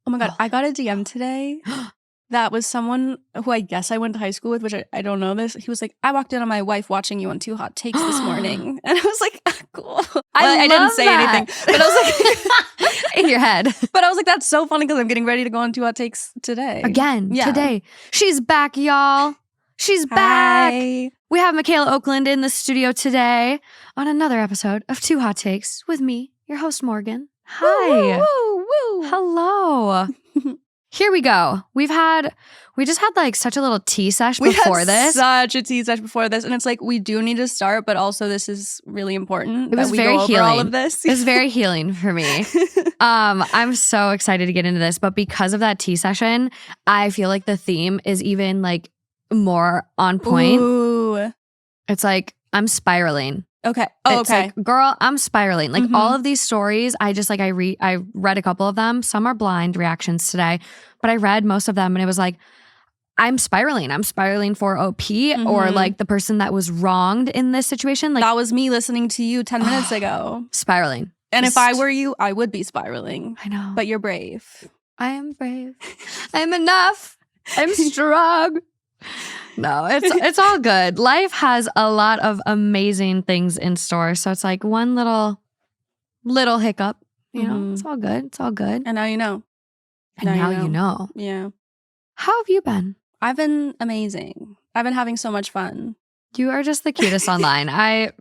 Oh my God. I got a DM today that was someone who I guess I went to high school with, which I don't know this. He was like, I walked in on my wife watching you on Two Hot Takes this morning. And I was like, cool. I didn't say anything. But I was like, in your head. But I was like, that's so funny because I'm getting ready to go on Two Hot Takes today. Again, today. She's back, y'all. She's back. We have Michaela Okland in the studio today on another episode of Two Hot Takes with me, your host, Morgan. Hi. Woo, woo, woo. Hello. Here we go. We just had like such a little tea sesh before this. Such a tea sesh before this. And it's like, we do need to start, but also this is really important. It was very healing. All of this. It was very healing for me. I'm so excited to get into this, but because of that tea session, I feel like the theme is even like more on point. Ooh. It's like, I'm spiraling. Okay. It's like, girl, I'm spiraling. Like all of these stories, I read a couple of them. Some are blind reactions today, but I read most of them and it was like, I'm spiraling. I'm spiraling for OP or like the person that was wronged in this situation. Like that was me listening to you 10 minutes ago. Spiraling. And if I were you, I would be spiraling. I know. But you're brave. I am brave. I'm enough. I'm strong. No, it's all good. Life has a lot of amazing things in store. So it's like one little hiccup, you know, it's all good. It's all good. And now you know. And now you know. Yeah. How have you been? I've been amazing. I've been having so much fun. You are just the cutest online. I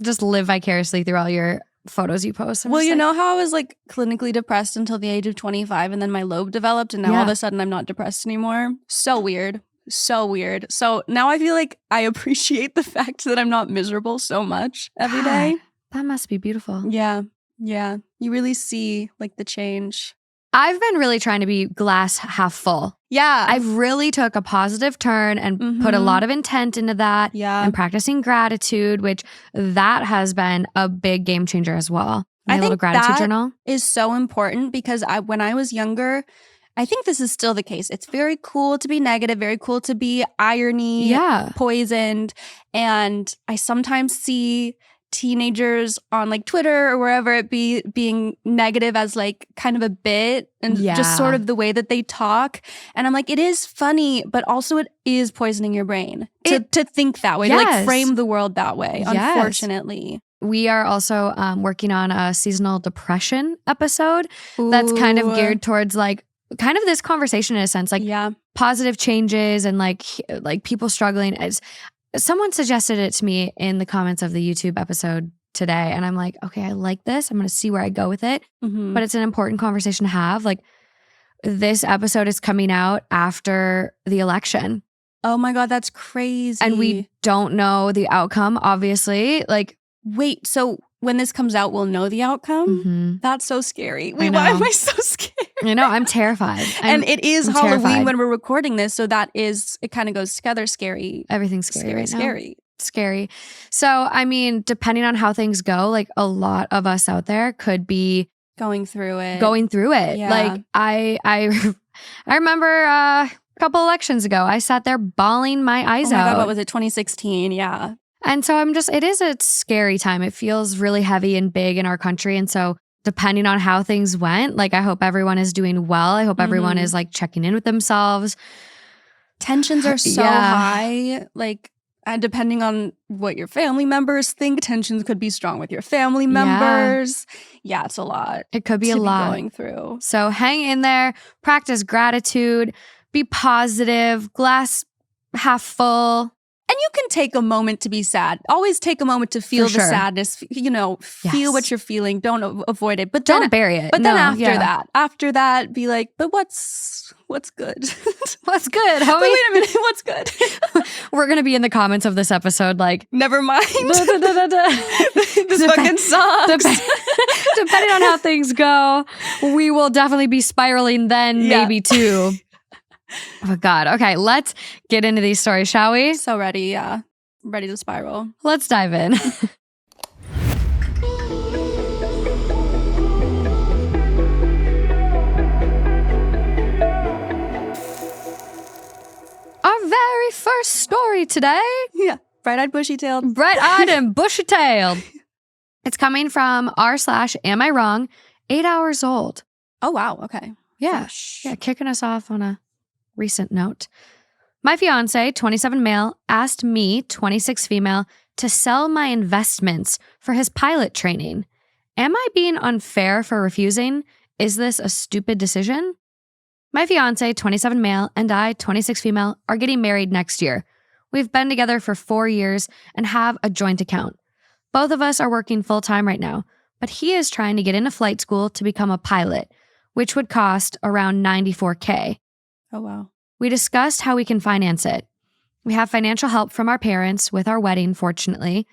just live vicariously through all your photos you post. Well, you know how I was like clinically depressed until the age of 25 and then my lobe developed and now all of a sudden I'm not depressed anymore? So weird. So weird. So now I feel like I appreciate the fact that I'm not miserable so much every day. That must be beautiful. Yeah. Yeah. You really see like the change. I've been really trying to be glass half full. Yeah. I've really took a positive turn and put a lot of intent into that. Yeah. And practicing gratitude, which that has been a big game changer as well. I think little gratitude journal is so important because when I was younger, I think this is still the case. It's very cool to be negative, very cool to be irony, poisoned. And I sometimes see teenagers on like Twitter or wherever it be being negative as like kind of a bit and just sort of the way that they talk. And I'm like, it is funny, but also it is poisoning your brain to think that way, to like frame the world that way, unfortunately. We are also working on a seasonal depression episode that's kind of geared towards like kind of this conversation in a sense, like positive changes and like people struggling. Someone suggested it to me in the comments of the YouTube episode today. And I'm like, okay, I like this. I'm going to see where I go with it. But it's an important conversation to have. Like this episode is coming out after the election. Oh my God, that's crazy. And we don't know the outcome, obviously. Like, wait, so when this comes out, we'll know the outcome? That's so scary. Wait, why am I so scared? I know, I'm terrified. And it is Halloween terrified when we're recording this, so it kind of goes together. Scary. Everything's scary. Scary. So, I mean, depending on how things go, like a lot of us out there could be going through it. Yeah. Like I remember a couple elections ago, I sat there bawling my eyes out. God, what was it? 2016. Yeah. And so it is a scary time. It feels really heavy and big in our country. And so depending on how things went, like I hope everyone is doing well. I hope everyone is like checking in with themselves. Tensions are so high. Like, and depending on what your family members think, tensions could be strong with your family members. Yeah, it's a lot. It could be a lot going through. So hang in there, practice gratitude, be positive, glass half full. And you can take a moment to be sad. Always take a moment to feel the sadness, feel what you're feeling. Don't avoid it. But don't bury it. But then after that, be like, but what's good? What's good, homie? But wait a minute, what's good? We're going to be in the comments of this episode like, never mind. This fucking sucks. Depending on how things go, we will definitely be spiraling then, maybe too. Oh, God. Okay, let's get into these stories, shall we? So ready, yeah. Ready to spiral. Let's dive in. A very first story today. Yeah. Bright-eyed, bushy-tailed. Bright-eyed and bushy-tailed. It's coming from r/am I wrong, 8 hours old. Oh, wow. Okay. Yeah. Yeah, kicking us off on a recent note. My fiance, 27 male, asked me, 26 female, to sell my investments for his pilot training. Am I being unfair for refusing? Is this a stupid decision? My fiance, 27 male, and I, 26 female, are getting married next year. We've been together for 4 years and have a joint account. Both of us are working full-time right now, but he is trying to get into flight school to become a pilot, which would cost around $94K. Oh, wow. We discussed how we can finance it. We have financial help from our parents with our wedding, fortunately.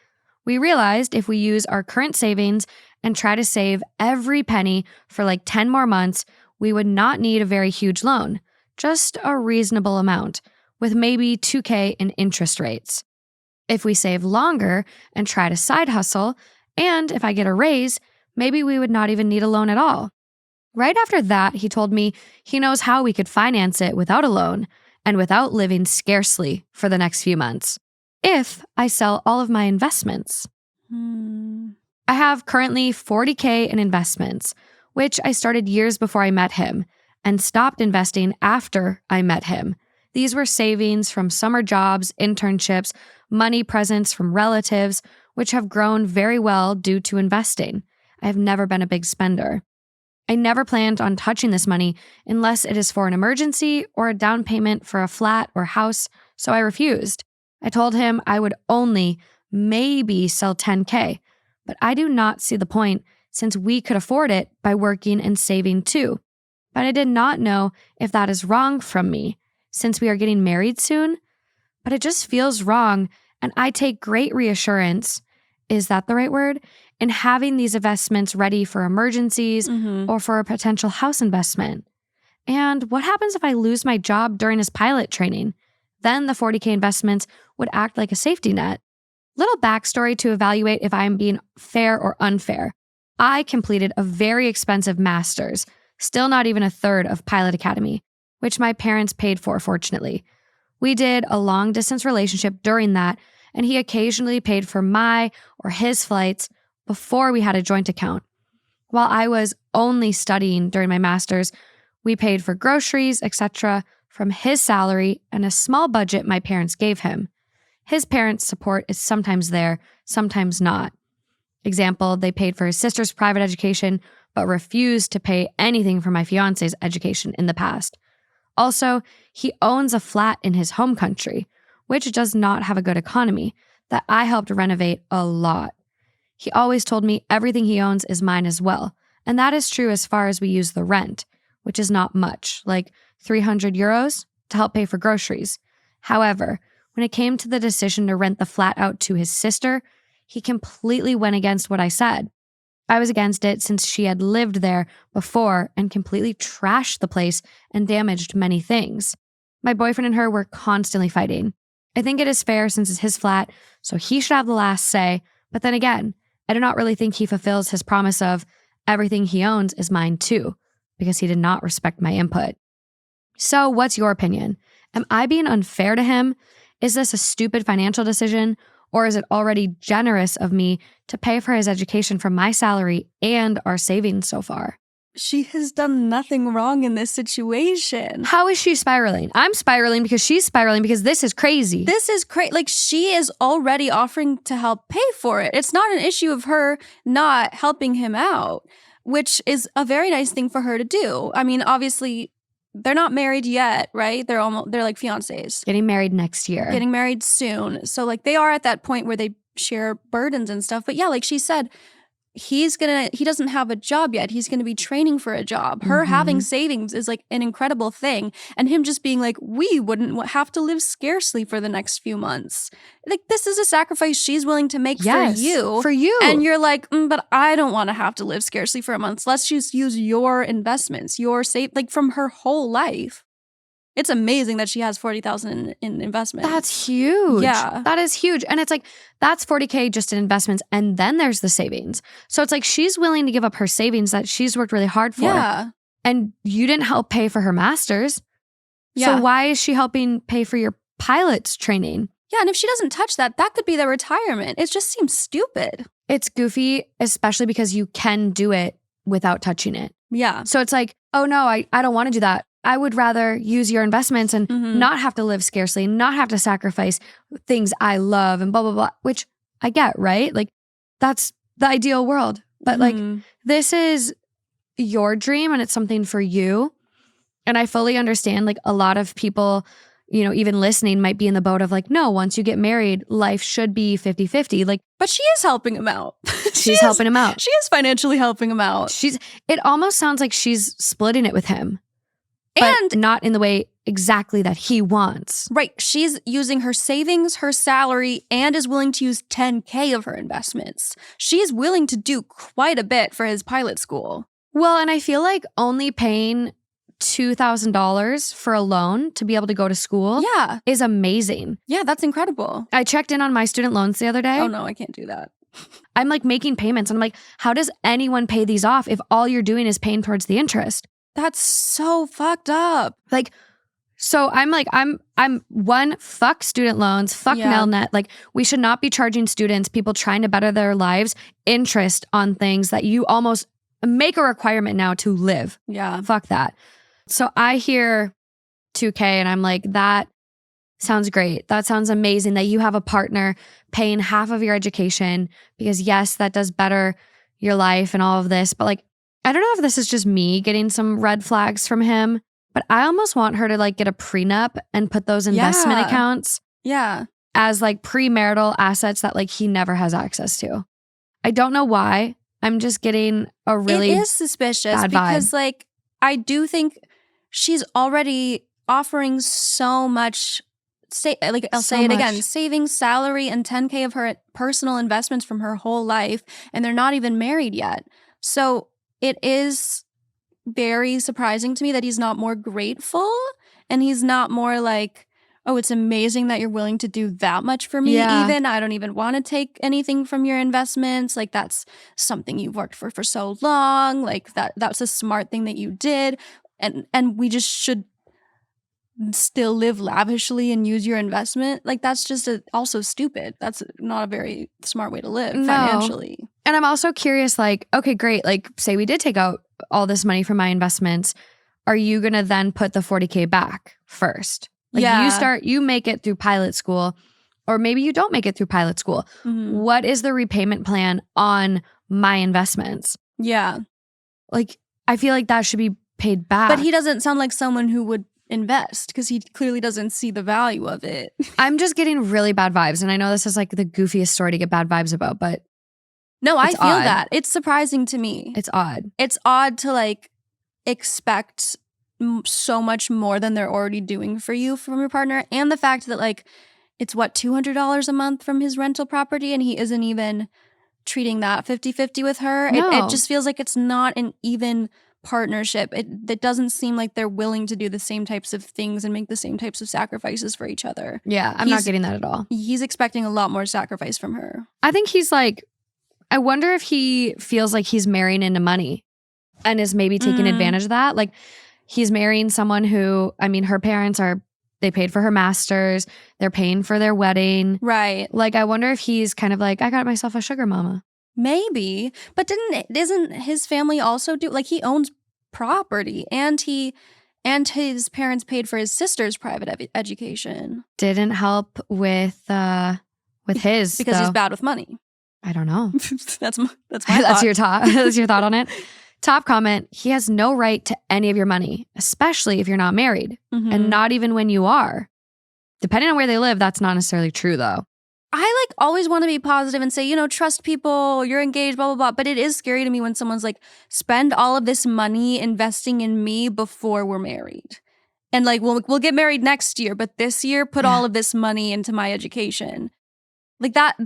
We realized if we use our current savings and try to save every penny for like 10 more months, we would not need a very huge loan, just a reasonable amount, with maybe $2K in interest rates. If we save longer and try to side hustle, and if I get a raise, maybe we would not even need a loan at all. Right after that, he told me he knows how we could finance it without a loan and without living scarcely for the next few months, if I sell all of my investments. I have currently $40K in investments, which I started years before I met him, and stopped investing after I met him. These were savings from summer jobs, internships, money presents from relatives, which have grown very well due to investing. I have never been a big spender. I never planned on touching this money unless it is for an emergency or a down payment for a flat or house, so I refused. I told him I would only maybe sell $10K, but I do not see the point since we could afford it by working and saving too. But I did not know if that is wrong from me, since we are getting married soon. But it just feels wrong, and I take great reassurance, is that the right word, in having these investments ready for emergencies or for a potential house investment. And what happens if I lose my job during his pilot training? Then the $40K investments would act like a safety net. Little backstory to evaluate if I am being fair or unfair. I completed a very expensive master's, still not even a third of Pilot Academy, which my parents paid for, fortunately. We did a long-distance relationship during that, and he occasionally paid for my or his flights before we had a joint account. While I was only studying during my master's, we paid for groceries, etc., from his salary and a small budget my parents gave him. His parents' support is sometimes there, sometimes not. Example, they paid for his sister's private education, but refused to pay anything for my fiance's education in the past. Also, he owns a flat in his home country, which does not have a good economy, that I helped renovate a lot. He always told me everything he owns is mine as well, and that is true as far as we use the rent, which is not much, like €300 to help pay for groceries. However, when it came to the decision to rent the flat out to his sister, he completely went against what I said. I was against it since she had lived there before and completely trashed the place and damaged many things. My boyfriend and her were constantly fighting. I think it is fair since it's his flat, so he should have the last say, but then again, I do not really think he fulfills his promise of everything he owns is mine too, because he did not respect my input. So what's your opinion? Am I being unfair to him? Is this a stupid financial decision? Or is it already generous of me to pay for his education from my salary and our savings so far? She has done nothing wrong in this situation. How is she spiraling? I'm spiraling because she's spiraling because this is crazy. This is crazy. Like, she is already offering to help pay for it. It's not an issue of her not helping him out, which is a very nice thing for her to do. I mean, obviously, they're not married yet, right? They're like fiancés. Getting married next year. Getting married soon. So like they are at that point where they share burdens and stuff. But yeah, like she said, he doesn't have a job yet. He's going to be training for a job. Her having savings is like an incredible thing. And him just being like, we wouldn't have to live scarcely for the next few months. Like, this is a sacrifice she's willing to make for you. For you. And you're like, but I don't want to have to live scarcely for a month. Let's just use your investments, your save, like from her whole life. It's amazing that she has $40,000 in investments. That's huge. Yeah. That is huge. And it's like, that's $40K just in investments. And then there's the savings. So it's like, she's willing to give up her savings that she's worked really hard for. Yeah. And you didn't help pay for her master's. Yeah. So why is she helping pay for your pilot's training? Yeah. And if she doesn't touch that, that could be the retirement. It just seems stupid. It's goofy, especially because you can do it without touching it. Yeah. So it's like, oh no, I don't want to do that. I would rather use your investments and not have to live scarcely, not have to sacrifice things I love and blah, blah, blah, which I get, right? Like that's the ideal world. But like this is your dream and it's something for you. And I fully understand like a lot of people, you know, even listening might be in the boat of like, no, once you get married, life should be 50-50. Like, but she is helping him out. She's helping him out. She is financially helping him out. It almost sounds like she's splitting it with him. But not in the way exactly that he wants. Right. She's using her savings, her salary, and is willing to use $10,000 of her investments. She's willing to do quite a bit for his pilot school. Well, and I feel like only paying $2,000 for a loan to be able to go to school is amazing. Yeah, that's incredible. I checked in on my student loans the other day. Oh no, I can't do that. I'm like making payments and I'm like, how does anyone pay these off if all you're doing is paying towards the interest? That's so fucked up. Like, so I'm like, I'm one, fuck student loans, fuck Nelnet. Like we should not be charging students, people trying to better their lives, interest on things that you almost make a requirement now to live. Yeah. Fuck that. So I hear $2,000 and I'm like, that sounds great. That sounds amazing that you have a partner paying half of your education because yes, that does better your life and all of this. But like, I don't know if this is just me getting some red flags from him, but I almost want her to like get a prenup and put those investment accounts as like premarital assets that like he never has access to. I don't know why. I'm just getting a really It is suspicious bad because vibe. like I do think she's already offering so much I'll say it again, savings, salary, and $10,000 of her personal investments from her whole life, and they're not even married yet. So it is very surprising to me that he's not more grateful and he's not more like, oh, it's amazing that you're willing to do that much for me. Even I don't even want to take anything from your investments. Like that's something you've worked for so long. Like that's a smart thing that you did. And we just should still live lavishly and use your investment. Like that's just also stupid. That's not a very smart way to live financially. And I'm also curious, like, okay, great. Like say we did take out all this money from my investments. Are you going to then put the $40,000 back first? Like you make it through pilot school, or maybe you don't make it through pilot school. What is the repayment plan on my investments? Yeah. Like, I feel like that should be paid back. But he doesn't sound like someone who would invest because he clearly doesn't see the value of it. I'm just getting really bad vibes. And I know this is like the goofiest story to get bad vibes about, but no, I feel that. It's surprising to me. It's odd. It's odd to like expect so much more than they're already doing for you from your partner. And the fact that like it's what, $200 a month from his rental property and he isn't even treating that 50-50 with her. No. It just feels like it's not an even partnership. It doesn't seem like they're willing to do the same types of things and make the same types of sacrifices for each other. Yeah, I'm not getting that at all. He's expecting a lot more sacrifice from her. I think he's like, I wonder if he feels like he's marrying into money and is maybe taking advantage of that. Like he's marrying someone who, I mean, her parents they paid for her master's, they're paying for their wedding. Right. Like I wonder if he's kind of like, I got myself a sugar mama. Maybe, but isn't his family also do, like he owns property and his parents paid for his sister's private education. Didn't help with his because he's bad with money. I don't know. That's my thought. That's your thought on it. Top comment, he has no right to any of your money, especially if you're not married and not even when you are. Depending on where they live, that's not necessarily true though. I like always want to be positive and say, you know, trust people, you're engaged, blah, blah, blah. But it is scary to me when someone's like, spend all of this money investing in me before we're married. And like, we'll get married next year, but this year, put all of this money into my education. Like that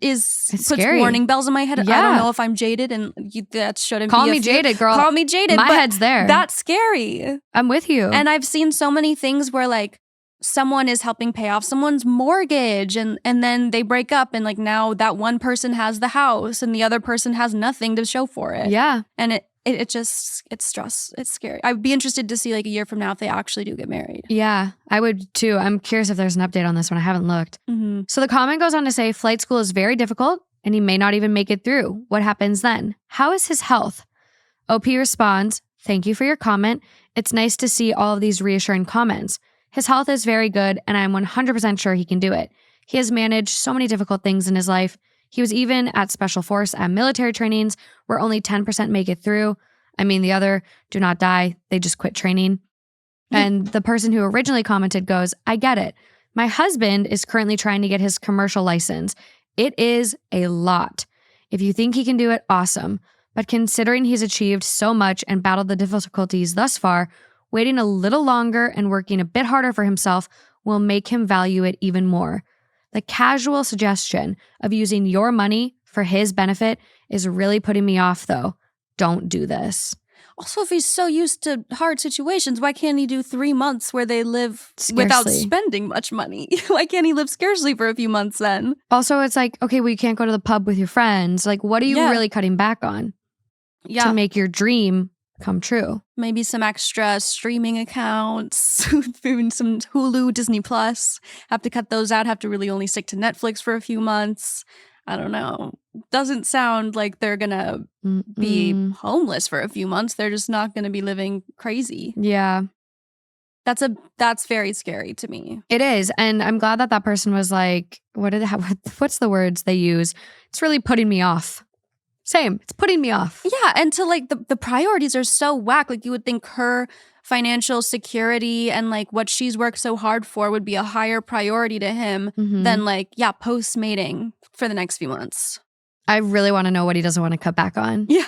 puts scary. Warning bells in my head. Yeah. I don't know if I'm jaded and that shouldn't Call be me jaded, girl. Call me jaded. My head's there. That's scary. I'm with you. And I've seen so many things where like, someone is helping pay off someone's mortgage and then they break up and like now that one person has the house and the other person has nothing to show for it. Yeah. And it's stress. It's scary. I'd be interested to see like a year from now if they actually do get married. Yeah, I would too. I'm curious if there's an update on this one. I haven't looked. So the comment goes on to say flight school is very difficult and he may not even make it through. What happens then? How is his health? OP responds, Thank you for your comment. It's nice to see all of these reassuring comments. His health is very good, and I'm 100% sure he can do it. He has managed so many difficult things in his life. He was even at special force and military trainings where only 10% make it through. I mean, the other do not die. They just quit training. And the person who originally commented goes, I get it. My husband is currently trying to get his commercial license. It is a lot. If you think he can do it, awesome. But considering he's achieved so much and battled the difficulties thus far, waiting a little longer and working a bit harder for himself will make him value it even more. The casual suggestion of using your money for his benefit is really putting me off, though. Don't do this. Also, if he's so used to hard situations, why can't he do 3 months where they live without spending much money? Why can't he live scarcely for a few months then? Also, it's like, okay, well, you can't go to the pub with your friends. Like, what are you really cutting back on to make your dream come true? Maybe some extra streaming accounts, some Hulu, Disney Plus. Have to cut those out, have to really only stick to Netflix for a few months. I don't know. Doesn't sound like they're gonna be homeless for a few months. They're just not gonna be living crazy. Yeah. That's very scary to me. It is. And I'm glad that that person was like, what's the words they use? It's really putting me off. Same. It's putting me off. Yeah. And to like the priorities are so whack. Like you would think her financial security and like what she's worked so hard for would be a higher priority to him than like, post-mating for the next few months. I really want to know what he doesn't want to cut back on. Yeah.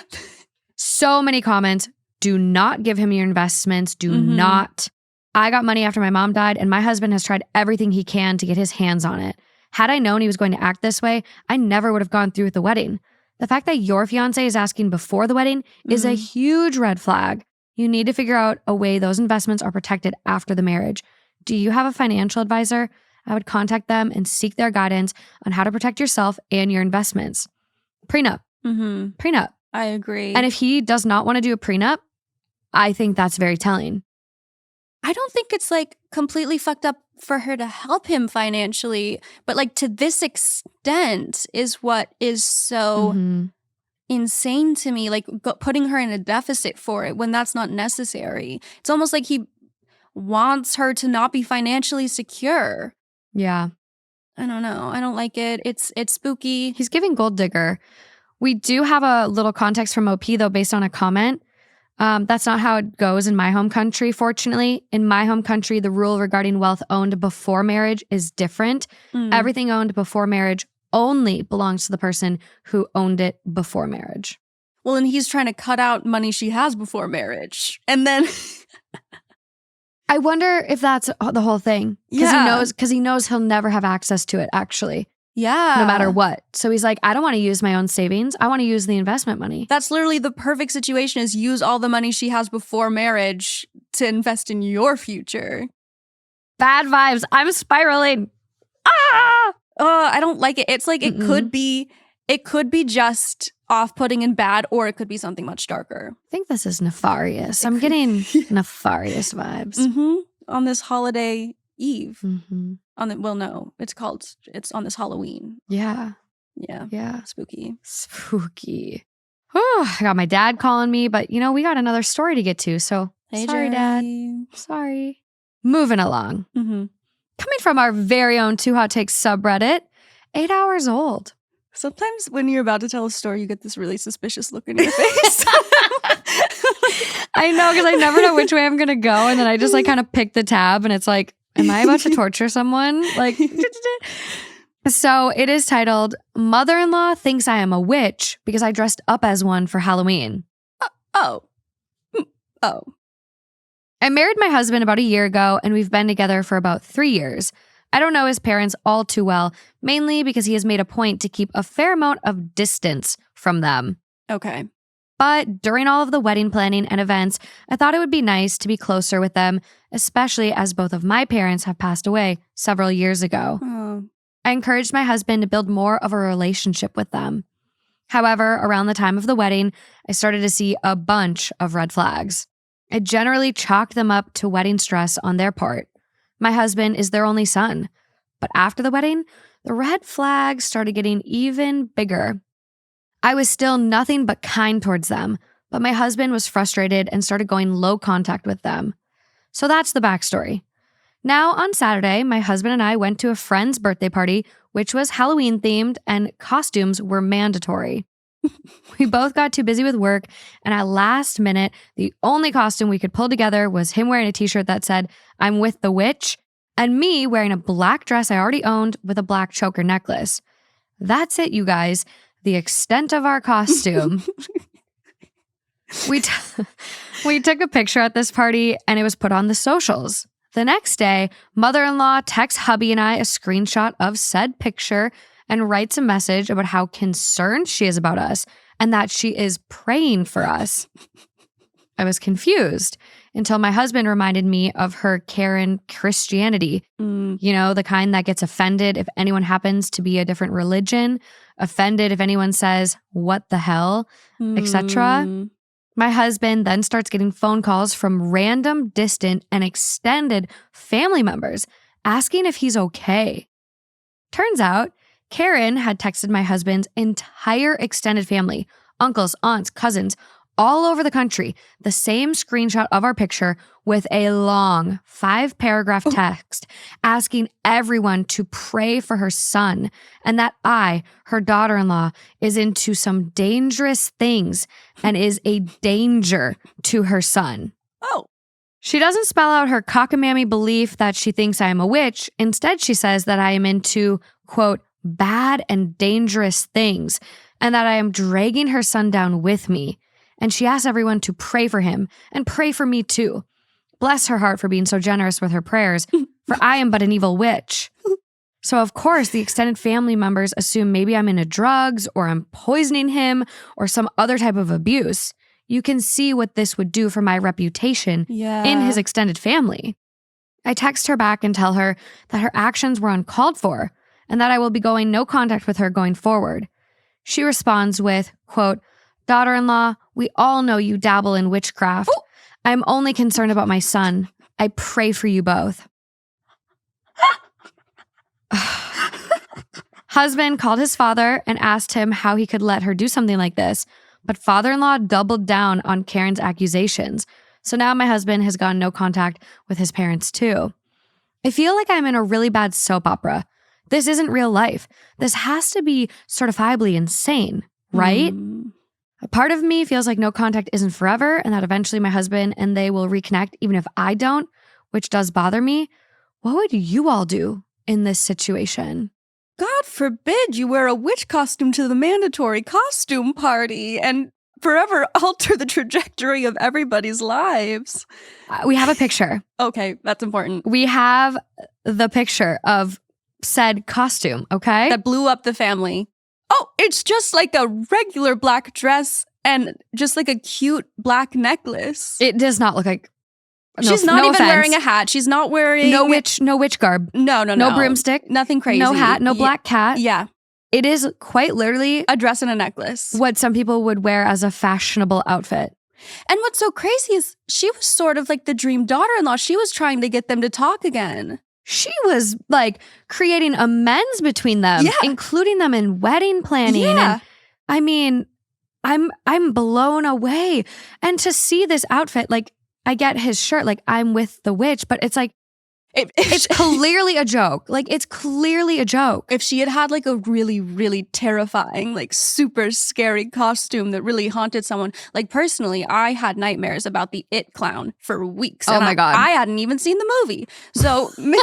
So many comments. Do not give him your investments. Do not. I got money after my mom died, and my husband has tried everything he can to get his hands on it. Had I known he was going to act this way, I never would have gone through with the wedding. The fact that your fiancé is asking before the wedding is a huge red flag. You need to figure out a way those investments are protected after the marriage. Do you have a financial advisor? I would contact them and seek their guidance on how to protect yourself and your investments. Prenup. Prenup. I agree. And if he does not want to do a prenup, I think that's very telling. I don't think it's like completely fucked up for her to help him financially, but like to this extent is what is so insane to me, like putting her in a deficit for it when that's not necessary. It's almost like he wants her to not be financially secure. Yeah. I don't know. I don't like it. It's spooky. He's giving gold digger. We do have a little context from OP though, based on a comment. That's not how it goes in my home country, fortunately. In my home country, the rule regarding wealth owned before marriage is different. Everything owned before marriage only belongs to the person who owned it before marriage. Well, and he's trying to cut out money she has before marriage. And then... I wonder if that's the whole thing. Because he knows he'll never have access to it, actually. Yeah. No matter what. So he's like, I don't want to use my own savings. I want to use the investment money. That's literally the perfect situation, is use all the money she has before marriage to invest in your future. Bad vibes. I'm spiraling. I don't like it. It's like it could be just off-putting and bad, or it could be something much darker. I think this is nefarious. I'm getting nefarious vibes. On this holiday eve. It's on this Halloween. Yeah. Spooky. Whew, I got my dad calling me, but we got another story to get to, so sorry, Dad. Sorry. Moving along. Coming from our very own Two Hot Takes subreddit, 8 hours old. Sometimes when you're about to tell a story, you get this really suspicious look in your face. I know, because I never know which way I'm going to go, and then I just kind of pick the tab, and it's like, am I about to torture someone? So it is titled, Mother-in-Law Thinks I Am a Witch Because I Dressed Up as One for Halloween. Oh. I married my husband about a year ago, and we've been together for about 3 years. I don't know his parents all too well, mainly because he has made a point to keep a fair amount of distance from them. Okay. But during all of the wedding planning and events, I thought it would be nice to be closer with them, especially as both of my parents have passed away several years ago. I encouraged my husband to build more of a relationship with them. However, around the time of the wedding, I started to see a bunch of red flags. I generally chalked them up to wedding stress on their part. My husband is their only son. But after the wedding, the red flags started getting even bigger. I was still nothing but kind towards them, but my husband was frustrated and started going low contact with them. So that's the backstory. Now, on Saturday, my husband and I went to a friend's birthday party, which was Halloween themed, and costumes were mandatory. We both got too busy with work, and at last minute, the only costume we could pull together was him wearing a t-shirt that said, "I'm with the witch," and me wearing a black dress I already owned with a black choker necklace. That's it, you guys. The extent of our costume. We took a picture at this party, and it was put on the socials. The next day, mother-in-law texts hubby and I a screenshot of said picture and writes a message about how concerned she is about us and that she is praying for us. I was confused until my husband reminded me of her Karen Christianity. You know, the kind that gets offended if anyone happens to be a different religion, offended if anyone says, "What the hell," etc. My husband then starts getting phone calls from random, distant, and extended family members asking if he's okay. Turns out, Karen had texted my husband's entire extended family, uncles, aunts, cousins, all over the country, the same screenshot of our picture with a long 5-paragraph text asking everyone to pray for her son and that I, her daughter-in-law, is into some dangerous things and is a danger to her son. Oh. She doesn't spell out her cockamamie belief that she thinks I am a witch. Instead, she says that I am into, quote, bad and dangerous things and that I am dragging her son down with me. And she asks everyone to pray for him and pray for me too. Bless her heart for being so generous with her prayers, for I am but an evil witch. So of course, the extended family members assume maybe I'm into drugs or I'm poisoning him or some other type of abuse. You can see what this would do for my reputation in his extended family. I text her back and tell her that her actions were uncalled for and that I will be going no contact with her going forward. She responds with, quote, "Daughter-in-law, we all know you dabble in witchcraft. Ooh. I'm only concerned about my son. I pray for you both." Husband called his father and asked him how he could let her do something like this, but father-in-law doubled down on Karen's accusations. So now my husband has gone no contact with his parents too. I feel like I'm in a really bad soap opera. This isn't real life. This has to be certifiably insane, right? A part of me feels like no contact isn't forever and that eventually my husband and they will reconnect even if I don't, which does bother me. What would you all do in this situation? God forbid you wear a witch costume to the mandatory costume party and forever alter the trajectory of everybody's lives. We have a picture. Okay, that's important. We have the picture of said costume, okay? That blew up the family. Oh, it's just like a regular black dress and just like a cute black necklace. It does not look like... She's not even wearing a hat. She's not wearing... No witch garb. No. No broomstick. Nothing crazy. No hat, no black cat. Yeah. It is quite literally... a dress and a necklace. What some people would wear as a fashionable outfit. And what's so crazy is she was sort of like the dream daughter-in-law. She was trying to get them to talk again. She was like creating amends between them, including them in wedding planning. Yeah. And I mean, I'm blown away. And to see this outfit, like I get his shirt, like I'm with the witch, but it's like, it's clearly a joke. Like, it's clearly a joke. If she had had like a really, really terrifying, like super scary costume that really haunted someone. Like personally, I had nightmares about the It clown for weeks. Oh my God. I hadn't even seen the movie. So, maybe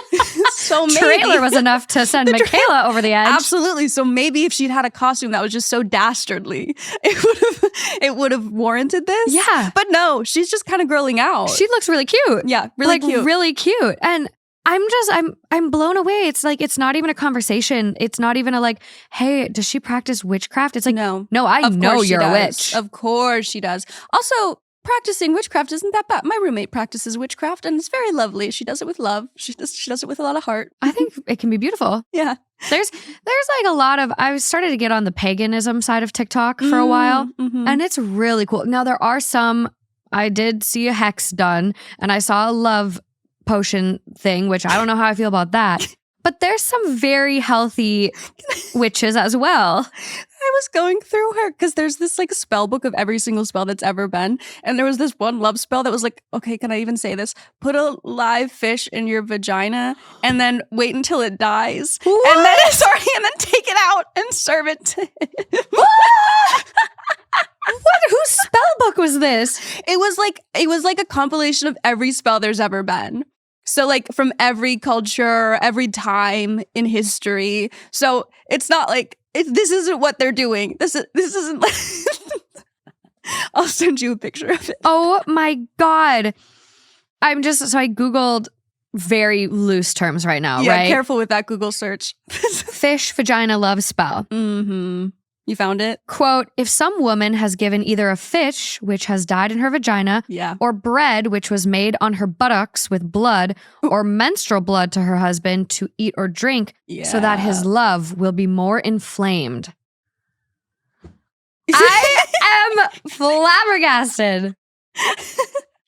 trailer was enough to send Michaela over the edge. Absolutely. So maybe if she'd had a costume that was just so dastardly, it would have warranted this. Yeah. But no, she's just kind of girling out. She looks really cute. Yeah, really cute. Really cute. And I'm blown away. It's like, it's not even a conversation. It's not even a like, hey, does she practice witchcraft? It's like, no, I know you're a witch. Of course she does. Also, practicing witchcraft isn't that bad. My roommate practices witchcraft and it's very lovely. She does it with love. She does it with a lot of heart. I think it can be beautiful. Yeah. There's like a lot of, I started to get on the paganism side of TikTok for a while and it's really cool. Now there are some, I did see a hex done and I saw a love potion thing, which I don't know how I feel about that. But there's some very healthy witches as well. I was going through her because there's this like spell book of every single spell that's ever been. And there was this one love spell that was like, okay, can I even say this? Put a live fish in your vagina and then wait until it dies. What? And then take it out and serve it to What? Whose spell book was this? It was like a compilation of every spell there's ever been. So like from every culture, every time in history. So it's not like this isn't what they're doing. This isn't like I'll send you a picture of it. Oh my God. I Googled very loose terms right now, right? Yeah, careful with that Google search. Fish vagina love spell. Mm-hmm. You found it? Quote, if some woman has given either a fish, which has died in her vagina, or bread, which was made on her buttocks with blood, or menstrual blood to her husband to eat or drink, so that his love will be more inflamed. I am flabbergasted.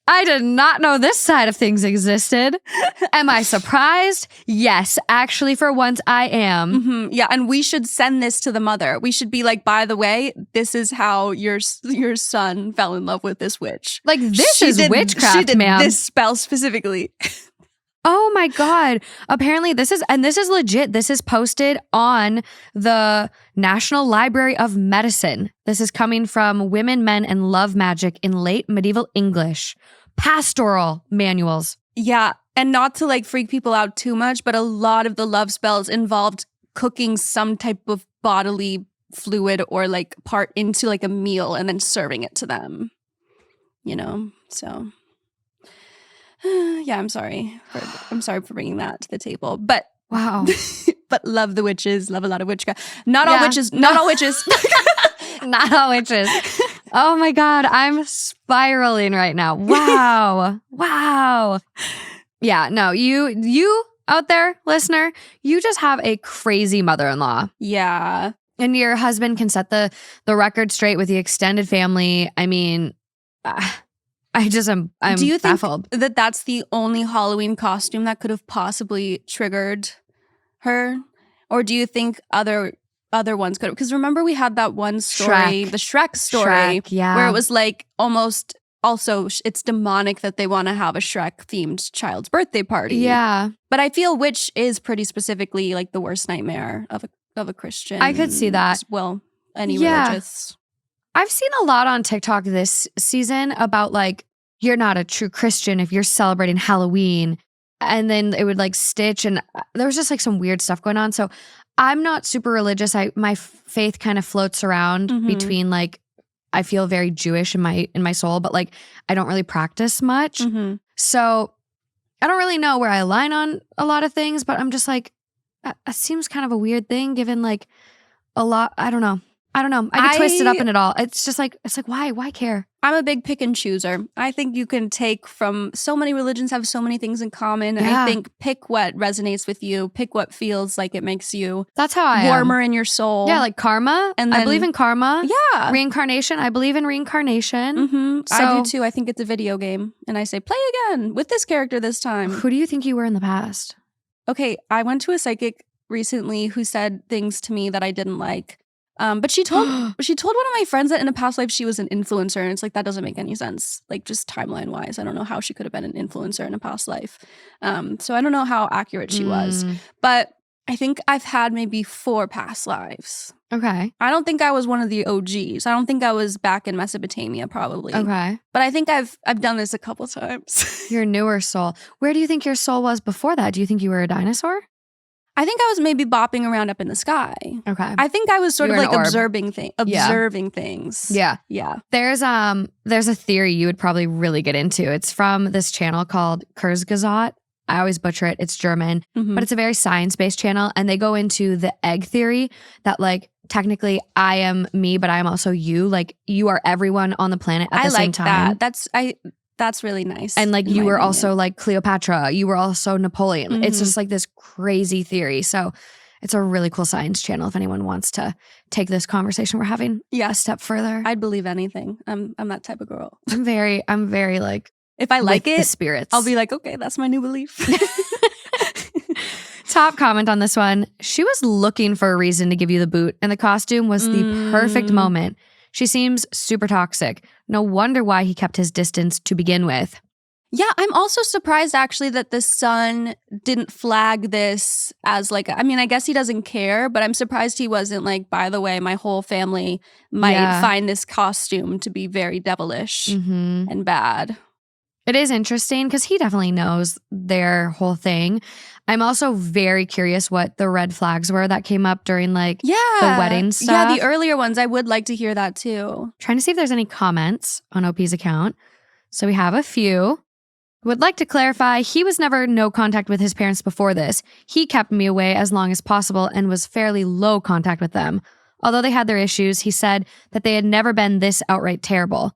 I did not know this side of things existed. Am I surprised? Yes, actually, for once I am. Mm-hmm. Yeah, and we should send this to the mother. We should be like, by the way, this is how your son fell in love with this witch. Like, this is witchcraft, she did ma'am. This spell specifically. Oh my God. Apparently this is legit. This is posted on the National Library of Medicine. This is coming from Women, Men, and Love Magic in Late Medieval English. Pastoral manuals. Yeah. And not to like freak people out too much, but a lot of the love spells involved cooking some type of bodily fluid or like part into like a meal and then serving it to them. You know, so... yeah, I'm sorry for bringing that to the table. But wow. But love the witches, love a lot of witchcraft. Not all witches. Not all witches. Not all witches. Oh my God, I'm spiraling right now. Wow. Wow. Yeah, no, you out there, listener, you just have a crazy mother-in-law. Yeah. And your husband can set the record straight with the extended family. I mean, I'm Do you baffled. think that that's the only Halloween costume that could have possibly triggered her? Or do you think other ones could have? Because remember we had that one story, the Shrek story, where it was like almost also it's demonic that they want to have a Shrek-themed child's birthday party. Yeah. But I feel witch is pretty specifically like the worst nightmare of a Christian. I could see that. Well, any religious. I've seen a lot on TikTok this season about like, you're not a true Christian if you're celebrating Halloween. And then it would like stitch and there was just like some weird stuff going on. So I'm not super religious. My faith kind of floats around between like, I feel very Jewish in my soul, but like I don't really practice much. So I don't really know where I align on a lot of things, but I'm just like, it seems kind of a weird thing given like a lot, I don't know. I get twisted up in it all. It's like, why care? I'm a big pick and chooser. I think you can take from so many religions have so many things in common. Yeah. I think pick what resonates with you. Pick what feels like it makes you That's how I warmer in your soul. Yeah, like karma. And I believe in karma. Yeah. Reincarnation. I believe in reincarnation. So, I do too. I think it's a video game. And I say, play again with this character this time. Who do you think you were in the past? Okay, I went to a psychic recently who said things to me that I didn't like. But she told one of my friends that in a past life she was an influencer, and it's like that doesn't make any sense. Like just timeline wise, I don't know how she could have been an influencer in a past life. So I don't know how accurate she was, but I think I've had maybe 4 past lives. Okay. I don't think I was one of the OGs. I don't think I was back in Mesopotamia, probably. Okay. But I think I've done this a couple times. Your newer soul. Where do you think your soul was before that? Do you think you were a dinosaur? I think I was maybe bopping around up in the sky. Okay. I think I was sort of like observing observing things. Yeah. Yeah. There's a theory you would probably really get into. It's from this channel called Kurzgesagt. I always butcher it. It's German, but it's a very science-based channel. And they go into the egg theory that like technically I am me, but I am also you. Like you are everyone on the planet at the same time. That's really nice. And like you were also like Cleopatra. You were also Napoleon. It's just like this crazy theory. So it's a really cool science channel if anyone wants to take this conversation we're having a step further. I'd believe anything. I'm that type of girl. I'm very like if I like it, the spirits. I'll be like, okay, that's my new belief. top comment on this one, she was looking for a reason to give you the boot, and the costume was the perfect moment. She seems super toxic. No wonder why he kept his distance to begin with. Yeah, I'm also surprised actually that the son didn't flag this as like, I mean, I guess he doesn't care, but I'm surprised he wasn't like, by the way, my whole family might find this costume to be very devilish and bad. It is interesting because he definitely knows their whole thing. I'm also very curious what the red flags were that came up during like the wedding stuff. Yeah, the earlier ones. I would like to hear that too. Trying to see if there's any comments on OP's account. So we have a few. Would like to clarify, he was never no contact with his parents before this. He kept me away as long as possible and was fairly low contact with them. Although they had their issues, he said that they had never been this outright terrible.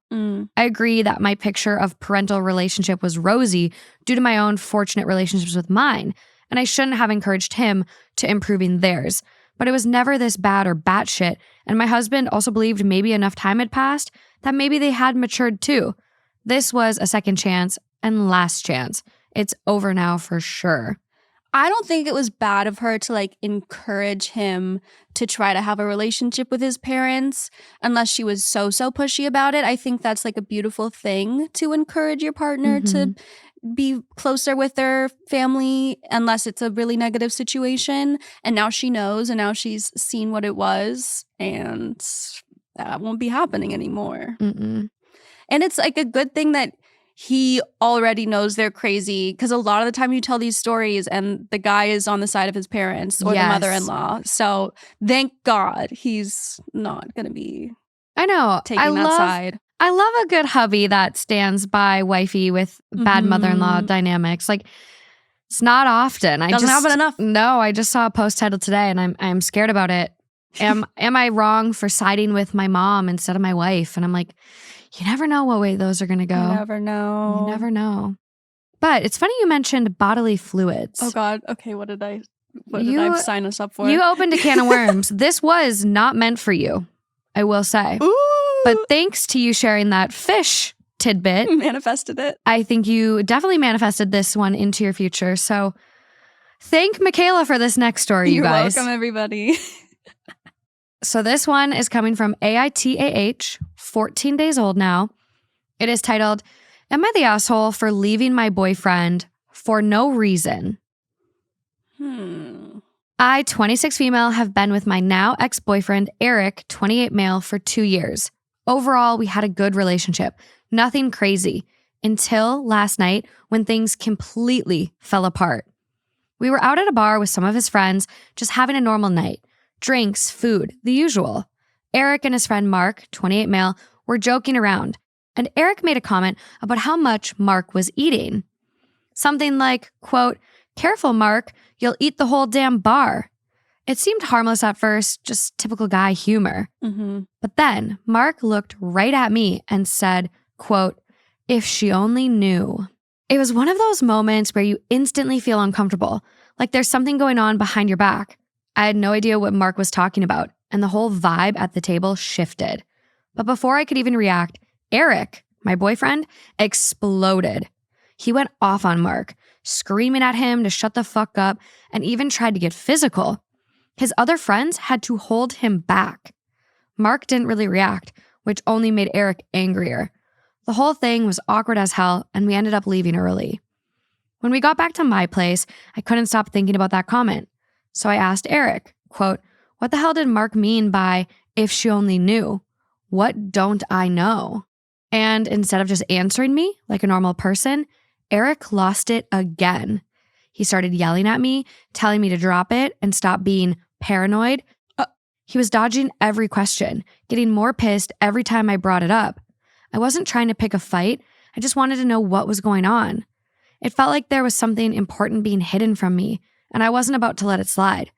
I agree that my picture of parental relationship was rosy due to my own fortunate relationships with mine, and I shouldn't have encouraged him to improving theirs. But it was never this bad or batshit, and my husband also believed maybe enough time had passed that maybe they had matured too. This was a second chance and last chance. It's over now for sure. I don't think it was bad of her to like encourage him to try to have a relationship with his parents unless she was so pushy about it. I think that's like a beautiful thing to encourage your partner to be closer with their family unless it's a really negative situation. And now she knows, and now she's seen what it was, and that won't be happening anymore. And it's like a good thing that he already knows they're crazy, because a lot of the time you tell these stories and the guy is on the side of his parents or the mother-in-law. So thank God he's not going to be taking that side. I love a good hubby that stands by wifey with bad mother-in-law dynamics. Like, it's not often. Doesn't happen enough. No, I just saw a post title today and I'm scared about it. Am I wrong for siding with my mom instead of my wife? And I'm like, you never know what way those are going to go. You never know. You never know. But it's funny you mentioned bodily fluids. Oh God. Okay, what did I sign us up for? You opened a can of worms. This was not meant for you, I will say. Ooh. But thanks to you sharing that fish tidbit. Manifested it. I think you definitely manifested this one into your future. So thank Michaela for this next story, you guys. You're welcome, everybody. So this one is coming from AITA, 14 days old now. It is titled, Am I the asshole for leaving my boyfriend for no reason? I, 26 female, have been with my now ex-boyfriend, Eric, 28 male, for 2 years. Overall, we had a good relationship. Nothing crazy. Until last night when things completely fell apart. We were out at a bar with some of his friends, just having a normal night. Drinks, food, the usual. Eric and his friend Mark, 28 male, were joking around, and Eric made a comment about how much Mark was eating. Something like, quote, "Careful, Mark, you'll eat the whole damn bar." It seemed harmless at first, just typical guy humor. But then Mark looked right at me and said, quote, "If she only knew." It was one of those moments where you instantly feel uncomfortable, like there's something going on behind your back. I had no idea what Mark was talking about, and the whole vibe at the table shifted. But before I could even react, Eric, my boyfriend, exploded. He went off on Mark, screaming at him to shut the fuck up, and even tried to get physical. His other friends had to hold him back. Mark didn't really react, which only made Eric angrier. The whole thing was awkward as hell, and we ended up leaving early. When we got back to my place, I couldn't stop thinking about that comment. So I asked Eric, quote, "What the hell did Mark mean by, if she only knew? What don't I know?" And instead of just answering me like a normal person, Eric lost it again. He started yelling at me, telling me to drop it and stop being paranoid. He was dodging every question, getting more pissed every time I brought it up. I wasn't trying to pick a fight. I just wanted to know what was going on. It felt like there was something important being hidden from me, and I wasn't about to let it slide.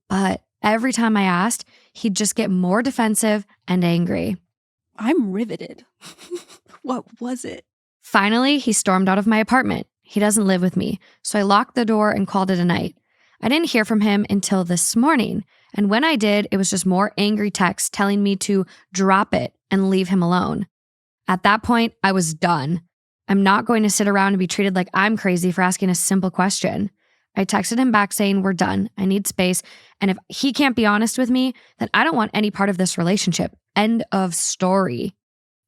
But every time I asked, he'd just get more defensive and angry. I'm riveted. What was it? Finally, he stormed out of my apartment. He doesn't live with me, so I locked the door and called it a night. I didn't hear from him until this morning, and when I did, it was just more angry texts telling me to drop it and leave him alone. At that point, I was done. I'm not going to sit around and be treated like I'm crazy for asking a simple question. I texted him back saying, we're done. I need space. And if he can't be honest with me, then I don't want any part of this relationship. End of story.